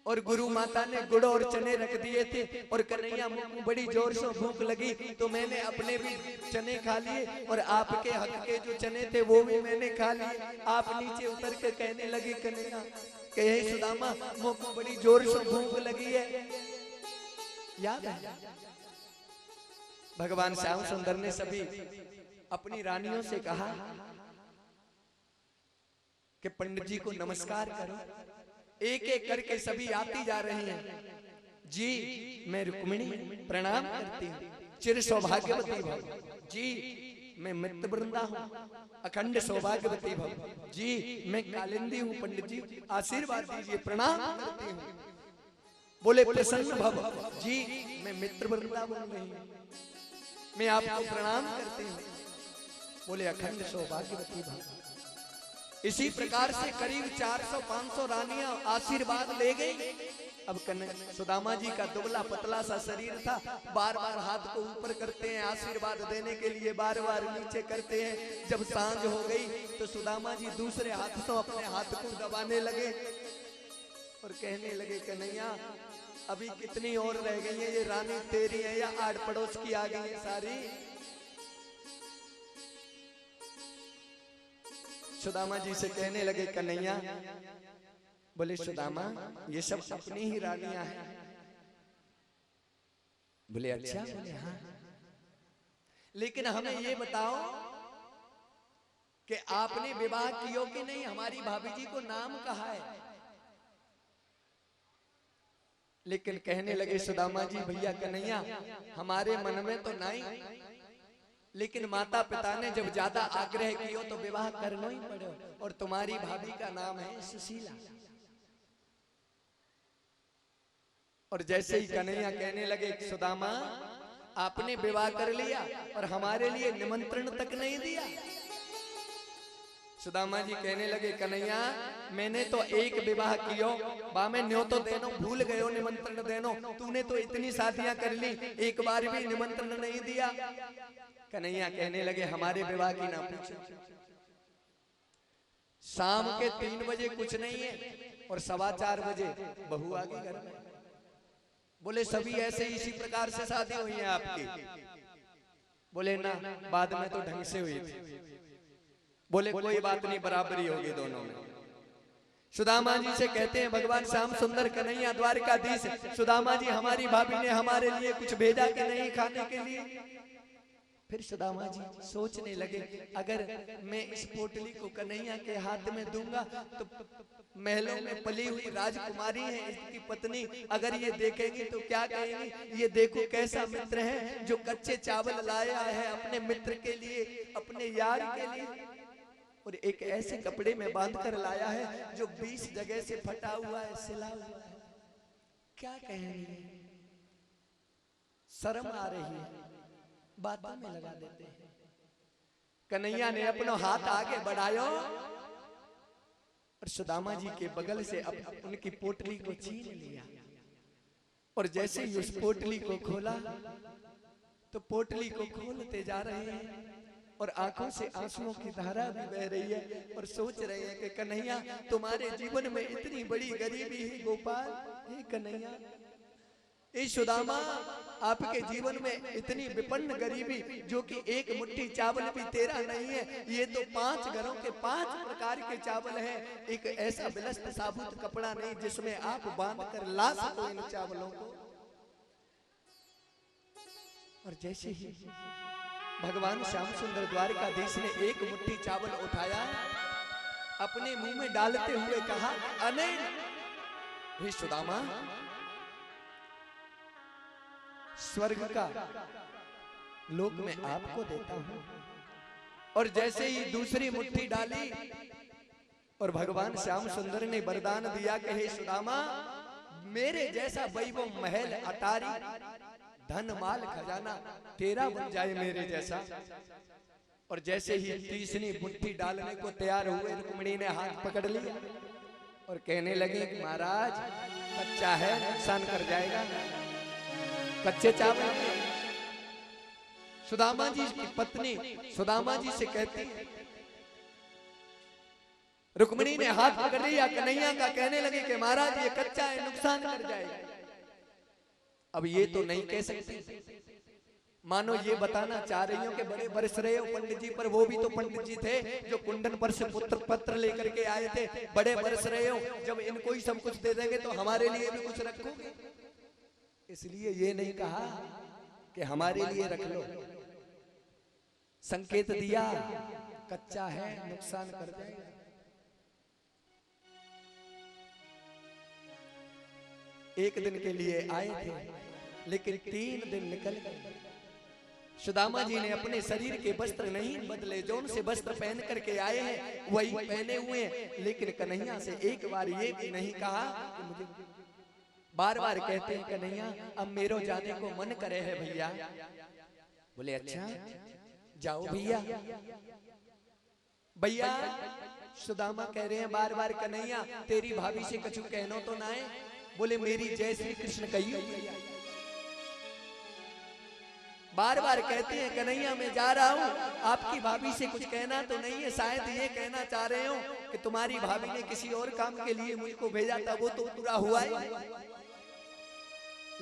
और गुरु माता ने गुड़ और चने रख दिए थे, और कन्हैया बड़ी जोर से भूख लगी तो मैंने अपने भी चने खा लिए और आपके हक के जो चने थे वो भी मैंने खा लिए। आप नीचे उतर के कहने लगे कन्हैया कहे सुदामा मुझको बड़ी जोर से भूख लगी है, याद है? भगवान श्याम सुंदर ने सभी अपनी रानियों से कहा कि पंडित जी को नमस्कार करो। एक एक करके सभी आती जा रही हैं। जी मैं रुक्मिणी प्रणाम करती हूँ, चिर सौभाग्यवती भव। जी मैं मित्र वृंदा हूँ, अखंड सौभाग्यवती भव। जी मैं कालिंदी हूँ, पंडित जी आशीर्वाद दीजिए, प्रणाम करती हूँ। बोले प्रसन्न भव। जी मैं मित्र वृंदा बोल रही हूँ, मैं आपको प्रणाम करती हूँ। बोले अखंड सौभाग्यवती भव। इसी प्रकार से करीब 400-500 रानियां आशीर्वाद ले गई। अब सुदामा जी का दुबला पतला सा शरीर था, बार बार हाथ को ऊपर करते हैं आशीर्वाद देने के लिए, बार बार नीचे करते हैं। जब सांझ हो गई तो सुदामा जी दूसरे हाथ से अपने हाथ को दबाने लगे और कहने लगे कन्हैया अभी कितनी और रह गई है, ये रानी तेरी है या आड़ पड़ोस की आ गई है सारी? सुदामा जी से कहने लगे कन्हैया, बोले सुदामा ये सब अपनी ही रानियां हैं। बोले अच्छा? बोले हाँ। लेकिन हमें ये बताओ कि आपने विवाह कियो कि नहीं? हमारी भाभी जी को नाम कहा है? लेकिन कहने लगे सुदामा जी भैया कन्हैया हमारे मन में तो नहीं, लेकिन माता पिता ने जब ज्यादा आग्रह किया तो विवाह करना ही पड़ो, और तुम्हारी भाभी का नाम है सुशीला। और जैसे ही कन्हैया कहने लगे सुदामा आपने विवाह कर लिया और हमारे लिए निमंत्रण तक नहीं दिया। सुदामा जी कहने लगे कन्हैया मैंने तो एक विवाह कियो, बा में न्यो तो देनो भूल गयो निमंत्रण देनो, तूने तो इतनी शादियां कर ली एक बार भी निमंत्रण नहीं दिया। कन्हैया कहने लगे हमारे विवाह की ना पूछो, शाम के 3 बजे कुछ नहीं है और 4:15 बजे बहू आ गई घर में। बोले सभी ऐसे इसी प्रकार से शादी हुई है आपकी? बोले ना, बाद में तो ढंग से हुई थी। बोले कोई बात नहीं, बराबरी होगी दोनों में। सुदामा जी से कहते हैं भगवान श्याम सुंदर कन्हैया द्वारकाधीश, सुदामा जी हमारी भाभी ने हमारे लिए कुछ भेजा कि नहीं खाने के लिए? फिर सुदामा जी सोचने लगे, अगर मैं इस पोटली को कन्हैया के हाथ में दूंगा तो महलों में पली हुई राजकुमारी है इसकी पत्नी, अगर ये देखेगी तो क्या कहेगी, ये देखो कैसा मित्र है जो कच्चे चावल लाया है अपने मित्र के लिए, अपने यार के लिए, और एक ऐसे कपड़े में बांध कर लाया है जो 20 जगह से फटा हुआ है, सिला हुआ है, क्या कहेंगे? शर्म आ रही है, बातों में लगा देते हैं। कन्हैया ने अपना हाथ आगे बढ़ायो और सुदामा जी के बगल से अब उनकी पोटली को छीन लिया, और जैसे ही उस पोटली को खोला तो पोटली को खोलते जा रहे हैं और आंखों से आंसुओं की धारा भी बह रही है, और सोच रहे हैं कि कन्हैया तुम्हारे जीवन में इतनी बड़ी गरीबी है गोपाल, हे कन्हैया, हे सुदामा, आपके जीवन में इतनी विपन्न गरीबी जो कि एक मुट्ठी चावल भी तेरा नहीं है, ये तो 5 घरों के 5 प्रकार के चावल हैं, एक ऐसा बिलस्त साबुत कपड़ा नहीं जिसमें आप बांध कर ला सको इन चावलों को। और जैसे ही भगवान श्याम सुंदर द्वारकाधीश ने एक मुट्ठी चावल उठाया, अपने मुंह में डालते हुए कहा, अने हे सुदामा, स्वर्ग का लोक में आपको देता हूं। और जैसे ही दूसरी मुट्ठी डाली और भगवान श्याम सुंदर ने वरदान दिया कि हे सुदामा, मेरे जैसा वैभव महल अटारी धन माल खजाना तेरा बन जाए मेरे जैसा। और जैसे ही तीसरी मुट्ठी डालने को तैयार हुए, रुक्मिणी ने हाथ पकड़ लिया और कहने लगे कि महाराज कच्चा है, नुकसान कर जाएगा, कच्चे चावल। सुदामा जी की पत्नी सुदामा जी से कहती है, रुक्मिणी ने हाथ पकड़ लिया कन्हैया का, कहने लगे कि महाराज ये कच्चा है, नुकसान कर जाएगा। अब ये तो नहीं कह सकते, मानो ये बताना चाह रही हो कि बड़े बरस रहे हो पंडित जी पर, वो भी तो पंडित जी थे जो कुंडन पर से पुत्र पत्र लेकर के आए थे, बड़े बरस रहे हो, जब इनको ही सब कुछ दे देंगे तो हमारे लिए भी कुछ रखोगे, इसलिए ये नहीं कहा कि हमारे लिए रख लो, संकेत दिया कच्चा है, नुकसान कर जाएगा। एक दिन के लिए आए थे लेकिन 3 दिन निकल गए। सुदामा जी ने अपने शरीर के वस्त्र नहीं बदले, जो उनसे वस्त्र पहन करके आए हैं वही पहने हुए हैं, लेकिन कन्हैया से एक बार ये भी नहीं कहा कि मुझे, बार बार कहते हैं कन्हैया अब मेरो जाने को मन करे है भैया। बोले अच्छा जाओ भैया। भैया सुदामा कह रहे हैं बार बार कन्हैया तेरी भाभी से कछु कहनो तो ना है। बोले मेरी जय श्री कृष्ण कहियो। बार बार कहते हैं कन्हैया मैं जा रहा हूँ, आपकी भाभी से कुछ कहना तो नहीं है, शायद ये कहना चाह रहे हो कि तुम्हारी भाभी ने किसी और काम के लिए मुझको भेजा था, वो तो पूरा हुआ है,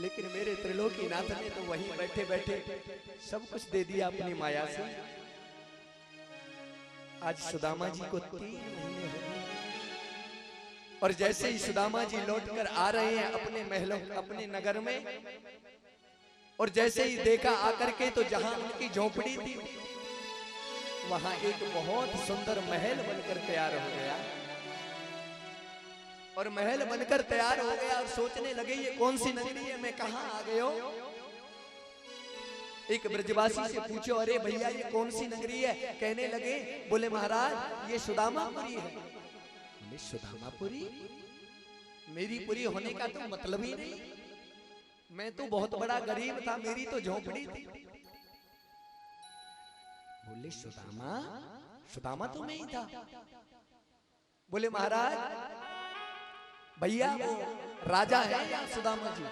लेकिन मेरे त्रिलोकीनाथ ने तो वहीं बैठे बैठे सब कुछ दे दिया अपनी माया से। आज सुदामा जी को 3 महीने हो गए, और जैसे ही सुदामा जी लौटकर आ रहे हैं अपने महलों अपने नगर में, और जैसे ही देखा आकर के तो जहां उनकी झोपड़ी थी वहां एक बहुत सुंदर महल बनकर तैयार हो गया। और महल बनकर तैयार हो गया और सोचने लगे ये कौन सी नगरी है, मैं कहां आ गए हो। एक ब्रजवासी से पूछो अरे भैया ये कौन सी नगरी है, कहने लगे बोले महाराज ये सुदामापुरी है। बोले सुदामापुरी, मेरी पुरी होने का तो मतलब ही नहीं, मैं तो बहुत बड़ा गरीब था, मेरी तो झोपड़ी थी। बोले सुदामा, सुदामा तो मैं ही था। बोले महाराज भैया वो राजा है या सुदामा जी।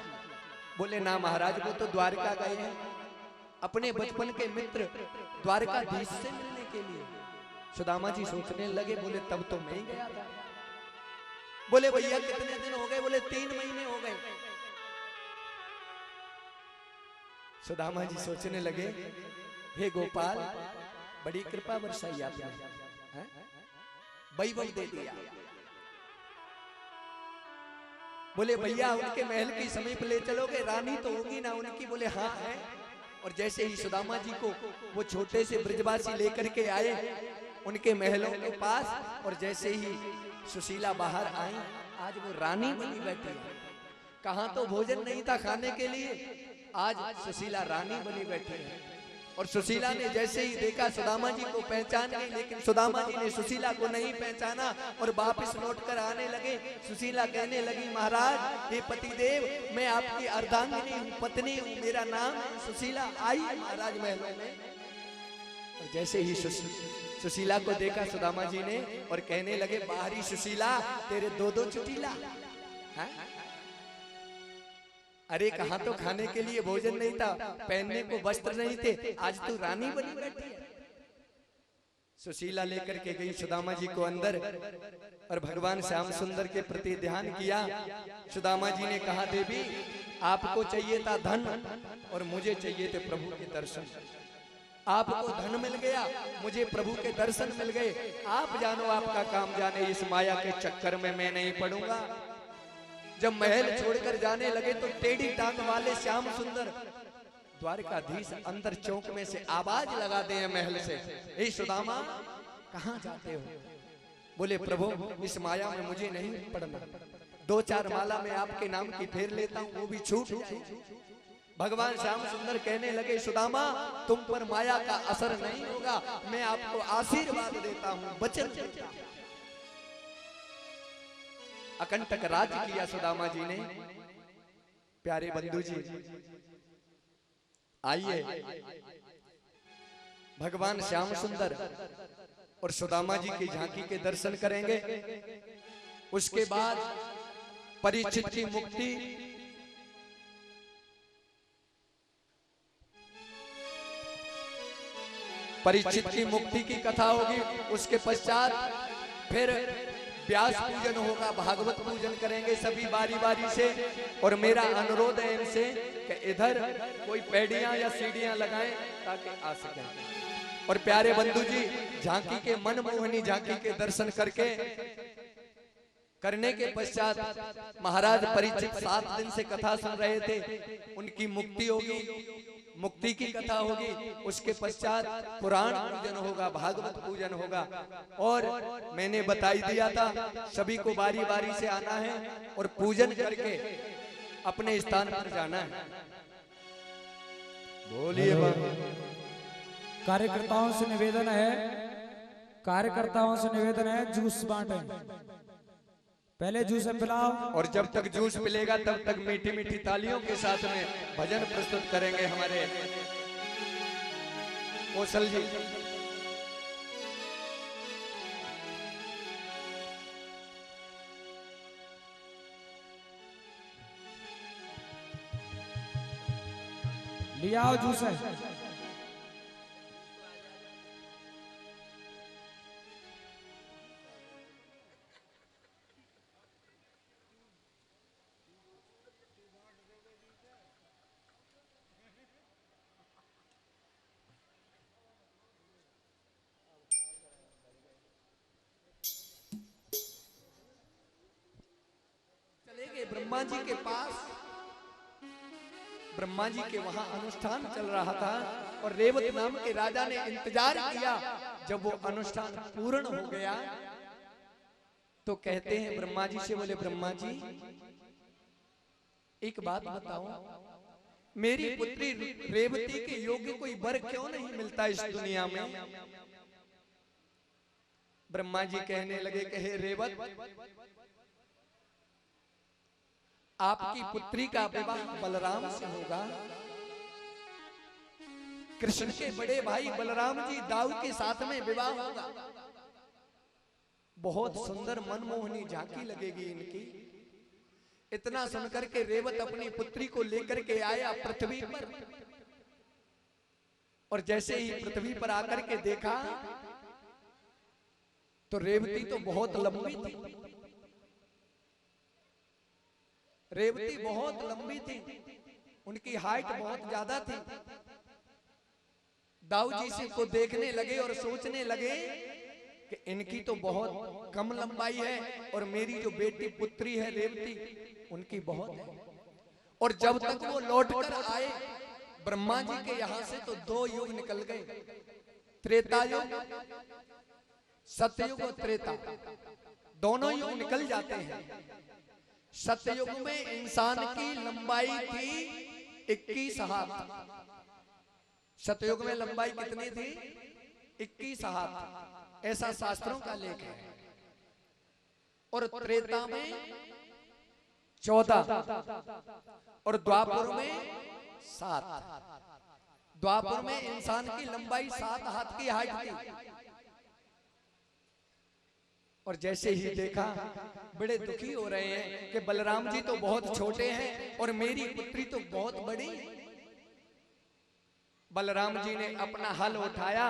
बोले ना महाराज वो तो द्वारका गए हैं अपने बचपन के मित्र द्वारकाधीश से मिलने के लिए। सुदामा जी सोचने लगे, बोले तब तो मैं ही गया था। बोले भैया कितने दिन हो गए। बोले 3 महीने हो गए। सुदामा जी सोचने लगे हे गोपाल, बड़ी कृपा बरसाई आपने, हैं? वैभव दे दिया। बोले भैया उनके महल के समीप ले चलोगे, रानी तो होगी ना उनकी? बोले हाँ है। और जैसे ही सुदामा जी को वो छोटे से ब्रजवासी लेकर के आए उनके महलों के पास, और जैसे ही सुशीला बाहर आई, आज वो रानी बनी बैठी है। कहाँ तो भोजन नहीं था खाने के लिए, आज सुशीला रानी बनी बैठी है। और सुशीला ने जैसे ही देखा सुदामा जी को पहचान गई, लेकिन सुदामा जी ने सुशीला को नहीं पहचाना और वापस लौट कर आने लगे। सुशीला कहने लगी, महाराज हे पतिदेव, मैं आपकी अर्धांगिनी हूँ, पत्नी हूँ, मेरा नाम है सुशीला। आई महाराज महलों में। और जैसे ही सुशीला को देखा सुदामा जी ने और कहने लगे, बाहरी सुशीला तेरे दो दो चुटीला। अरे कहाँ तो खाने के लिए भोजन नहीं था, पहनने को वस्त्र नहीं थे, आज तू रानी बनी बैठी है। सुशीला लेकर के गई सुदामा जी को अंदर और भगवान श्याम सुंदर के प्रति ध्यान किया। सुदामा जी ने कहा, देवी आपको चाहिए था धन और मुझे चाहिए थे प्रभु के दर्शन। आपको धन मिल गया, मुझे प्रभु के दर्शन मिल गए। आप जानो, आपका काम जाने, इस माया के चक्कर में मैं नहीं पड़ूंगा। जब महल छोड़कर जाने लगे तो टेढ़ी टांग वाले श्याम सुंदर द्वारकाधीश अंदर चौक में से आवाज लगाते हैं महल से, हे सुदामा कहाँ जाते हो? बोले प्रभु इस माया में मुझे नहीं पड़ना, दो चार माला में आपके नाम की फेर लेता हूँ, वो भी छूट जाए। भगवान श्याम सुंदर कहने लगे, सुदामा तुम पर माया का असर नहीं होगा, मैं आपको आशीर्वाद देता हूँ, वचन देता हूँ। अकंटक राज किया सुदामा जी ने। प्यारे बंधु जी आइए, भगवान श्याम सुंदर और सुदामा जी की झांकी के दर्शन करेंगे। उसके बाद परीक्षित की मुक्ति, परीक्षित की मुक्ति की कथा होगी। उसके पश्चात फिर व्यास पूजन होगा, भागवत पूजन करेंगे सभी बारी बारी से। और मेरा अनुरोध है इनसे कि इधर कोई पैड़ियां या सीढ़ियां लगाएं ताकि आ सकें। और प्यारे बंधु जी झांकी के मनमोहनी झांकी के दर्शन करने के पश्चात महाराज परीक्षित 7 दिन से कथा सुन रहे थे, उनकी मुक्ति होगी, मुक्ति की कथा होगी। उसके पश्चात पुराण पूजन होगा, भागवत पूजन होगा। और मैंने बताई दिया था सभी को बारी बारी से आना है और पूजन करके अपने स्थान पर जाना है। बोलिए कार्यकर्ताओं से निवेदन है, जूस बांटें। पहले जूस पिलाओ। और जब तक जूस पिलेगा तब तक मीठी मीठी तालियों के साथ में भजन प्रस्तुत करेंगे हमारे कौशल जी। लिया आओ जूस है। ब्रह्मा जी के पास, ब्रह्मा जी के वहां अनुष्ठान चल रहा था और रेवत नाम के राजा ने इंतजार किया। जब वो अनुष्ठान पूर्ण हो गया तो कहते हैं ब्रह्मा जी से, बोले ब्रह्मा जी एक बात बताओ, मेरी पुत्री रेवती के योग्य कोई वर क्यों नहीं मिलता इस दुनिया में? ब्रह्मा जी कहने लगे कि हे रेवत, आपकी पुत्री का विवाह बलराम से होगा। कृष्ण के बड़े भाई बलराम जी दाऊ के साथ में विवाह होगा। बहुत सुंदर मनमोहनी झांकी लगेगी इनकी। इतना सुनकर के रेवत अपनी पुत्री को लेकर के आया पृथ्वी पर। और जैसे ही पृथ्वी पर आकर के देखा तो रेवती तो बहुत लंबी थी, रेवती बहुत लंबी थी, उनकी हाइट बहुत ज्यादा थी। दाऊ जी से को देखने लगे और सोचने लगे कि इनकी तो बहुत कम लंबाई है और मेरी जो बेटी पुत्री है रेवती उनकी बहुत है। और जब तक वो लौट कर आए ब्रह्मा जी के यहां से तो 2 युग निकल गए, त्रेता युग, सतयुग और त्रेता, दोनों युग निकल जाते हैं। सतयुग में इंसान की लंबाई थी 21 हाथ। सतयुग में लंबाई कितनी थी? 21 हाथ, ऐसा शास्त्रों का लेख है। और त्रेता में 14 और द्वापर में 7। द्वापर में इंसान की लंबाई 7 हाथ की हाइट थी। और जैसे ही देखा बड़े दुखी हो रहे हैं कि बलराम जी तो बहुत छोटे हैं और मेरी पुत्री तो बहुत बड़ी। बलराम जी ने अपना हल उठाया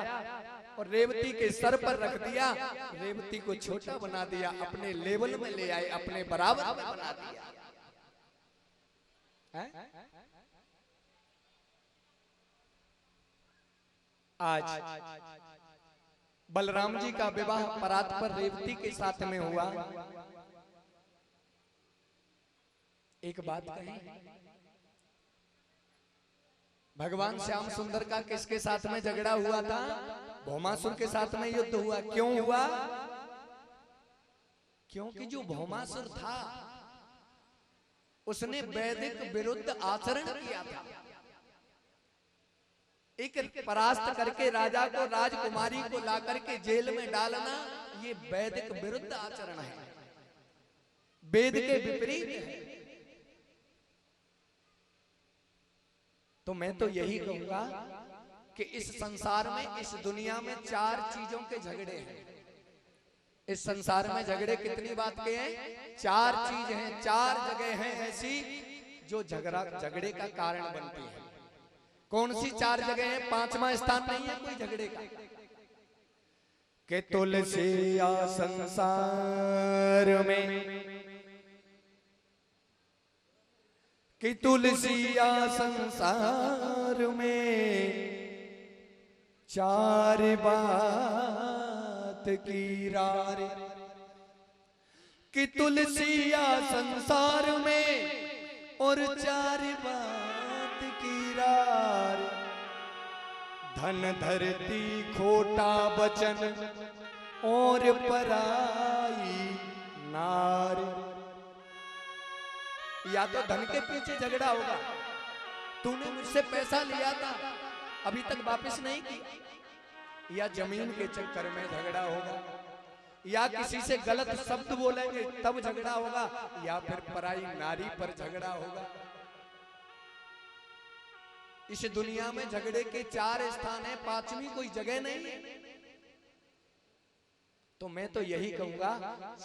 और रेवती के सर पर रख दिया, रेवती को छोटा बना दिया, अपने लेवल में ले आए, अपने बराबर में बना दिया। आज बलराम जी का विवाह परात पर रेवती के साथ में हुआ। एक बात कही, भगवान श्याम सुंदर का किसके साथ में झगड़ा हुआ था? भौमासुर के साथ में युद्ध हुआ। क्यों हुआ? क्योंकि जो भौमासुर था उसने वैदिक विरुद्ध आचरण किया था। एक परास्त करके राजा को, राजकुमारी को ला करके जेल में डालना, ये वैदिक विरुद्ध आचरण है, वेद के विपरीत है। तो मैं तो यही कहूंगा कि इस संसार में, इस दुनिया में 4 चीजों के झगड़े हैं। इस संसार में झगड़े कितनी बात के हैं? 4 चीज हैं, 4 जगह हैं ऐसी जो झगड़े का कारण बनती है। कौन सी 4 जगह हैं? 5वां स्थान नहीं है कोई झगड़े का। कि तुलसी या संसार में, कि तुलसी या संसार में 4 बात की रार। कि तुलसी या संसार में और 4 बात की रार। धन धरती खोटा वचन और पराई नार। या तो धन के पीछे झगड़ा होगा, तूने मुझसे पैसा लिया था अभी तक वापस नहीं किया, या जमीन के चक्कर में झगड़ा होगा, या किसी से गलत शब्द बोलेंगे तब झगड़ा होगा, या फिर पराई नारी पर झगड़ा होगा। इस दुनिया में झगड़े के 4 स्थान है, 5वीं कोई जगह नहीं है। तो मैं तो यही कहूंगा,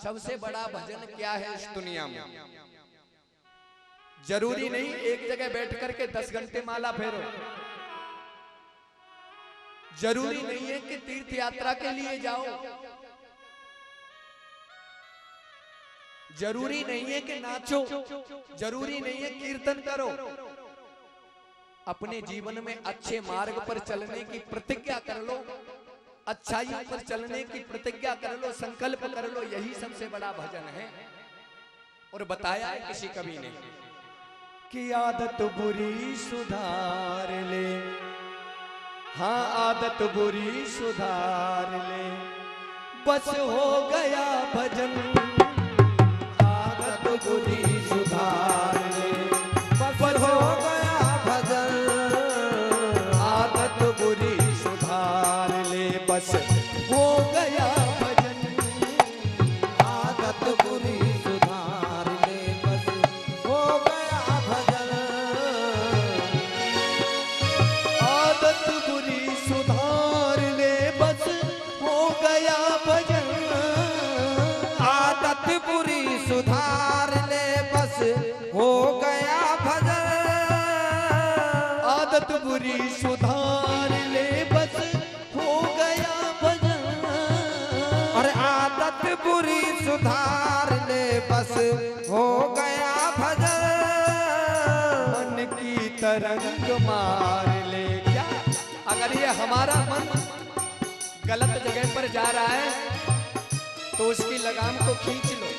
सबसे बड़ा भजन क्या है इस दुनिया में? जरूरी नहीं एक जगह बैठ करके 10 घंटे माला फेरो, जरूरी नहीं है कि तीर्थ यात्रा के लिए जाओ, जरूरी नहीं है कि नाचो, जरूरी नहीं है कीर्तन करो। अपने जीवन में अच्छे मार्ग पर चलने की प्रतिज्ञा कर लो, अच्छाई पर चलने की प्रतिज्ञा कर लो, संकल्प कर लो, यही सबसे बड़ा भजन है। और बताया है किसी कवि ने कि आदत बुरी सुधार ले, हाँ आदत बुरी सुधार ले, बस हो गया भजन। आदत बुरी सुधार ले, बस हो गया भजन। आदत बुरी सुधार ले, बस हो गया भजन। आदत बुरी सुधार ले, बस हो गया भजन। आदत बुरी सुधार ले, बस हो गया भजन। आदत बुरी सुधार ले, बस हो गया भजन। आदत बुरी सुधार ले, बस हो गया भजन। और आदत बुरी सुधार ले, बस हो गया भजन। मन की तरंग मार ले, क्या अगर ये हमारा मन गलत जगह पर जा रहा है तो उसकी लगाम को खींच लो।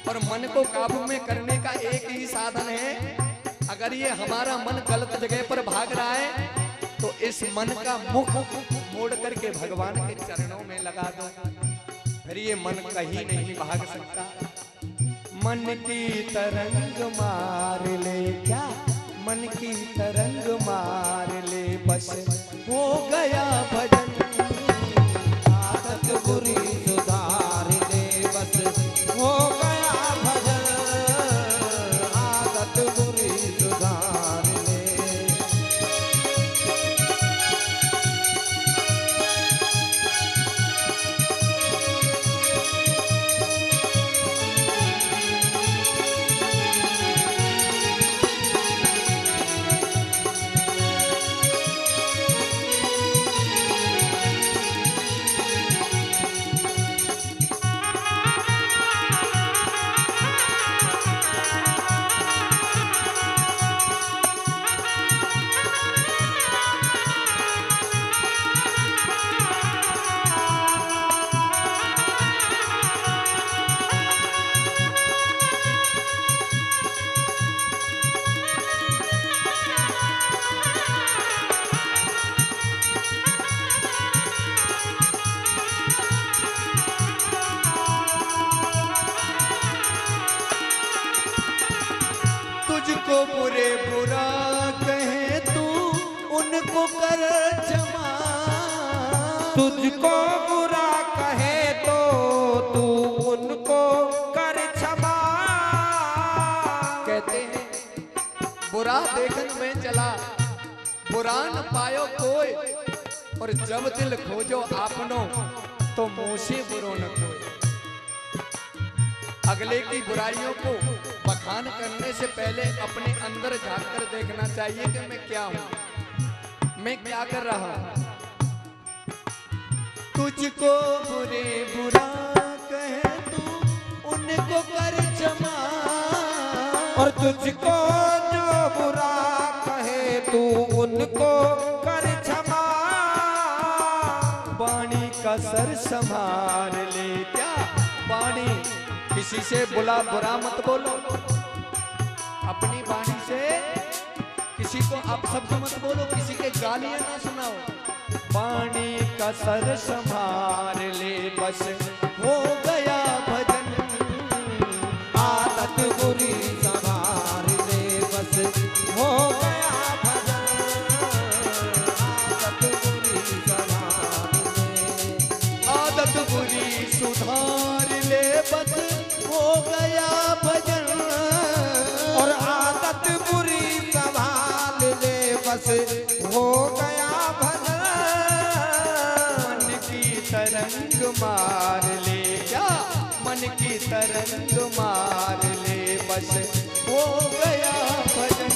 और मन को काबू में करने का एक ही साधन है, अगर ये हमारा मन गलत जगह पर भाग रहा है तो इस मन का मुख मोड़ करके भगवान के चरणों में लगा दो, फिर ये मन कहीं नहीं भाग सकता। मन की तरंग मार ले, क्या मन की तरंग मार ले, बस हो गया भजन। आदत बुरी सुधार ले, बस हो गया भजन। आदत बुरी सुधार ले। तुझको बुरे बुरा कहे तू उनको कर क्षमा। तुझको बुरा कहे तो तू उनको कर क्षमा। कहते हैं बुरा देखन में चला बुरा न पायो कोई, और जब दिल खोजो आपनो तो मुंह से बुरो न कोई। अगले की बुराइयों को बखान करने से पहले अपने अंदर झांक कर देखना चाहिए कि मैं क्या हूं, मैं क्या कर रहा हूं। तुझको बुरे बुरा कहे तू उनको कर क्षमा। और तुझको जो बुरा कहे तू उनको कर क्षमा। वाणी का सर संभाल ले, क्या वाणी किसी से बुरा मत बोलो, अपनी वाणी से किसी को अपशब्द मत बोलो, किसी के गालियां ना सुनाओ। वाणी का सर संभाल ले, बस हो गया भजन। आदत बुरी संभाल ले, बस हो गया भजन। आदत बुरी संभाल ले। आदत बुरी सुधार ले, बस हो गया भजन। और आदत बुरी संभाल ले, बस हो गया भजन। मन की तरंग मार ले, क्या मन की तरंग मार ले, बस हो गया भजन।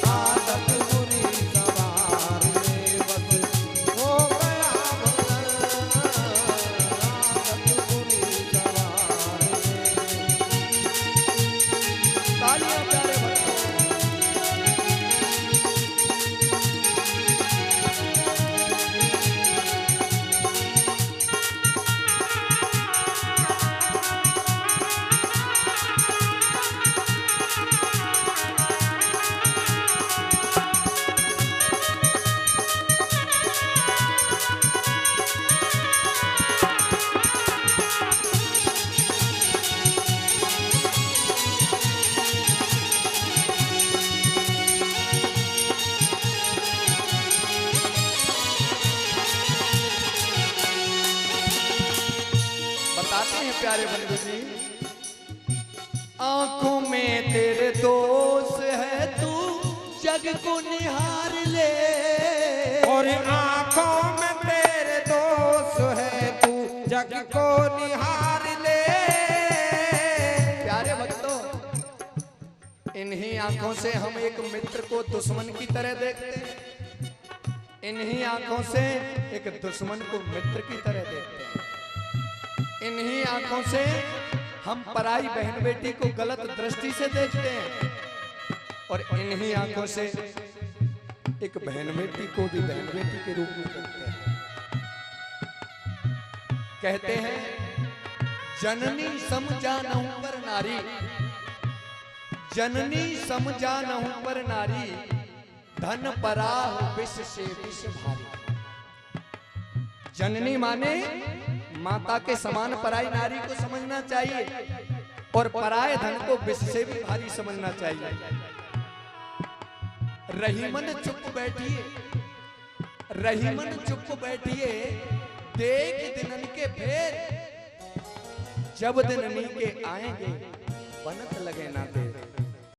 आदत बुरी संभाल ले, बस हो गया भजन। आदत बुरी संभाल ले। तालियां प्यारे भक्तों। बताते हैं प्यारे बंधु जी, आंखों में तेरे दोष है, तू जग को निहार ले। और आंखों में तेरे दोष है, तू जग को निहार ले। प्यारे भक्तों, इन्हीं आंखों से हम एक मित्र को दुश्मन की तरह देखते हैं, इन्हीं आंखों से एक दुश्मन को मित्र की तरह देखते हैं, इन्हीं आंखों से हम पराई बहन बेटी को गलत दृष्टि से देखते हैं, और इन्हीं आंखों से एक बहन बेटी को भी बहन बेटी के रूप में देखते हैं। कहते हैं जननी समझानहु पर नारी, जननी समझानहु पर नारी, धन पराह विष से विष भारी। जननी माने माता के समान पराई नारी को समझना चाहिए और पराये धन को विष से भी भारी समझना चाहिए। रहीमन चुप बैठिए, रहीमन चुप बैठिए, देख दिनन के फेर, जब दिननी के आएंगे बनत लगे ना देर।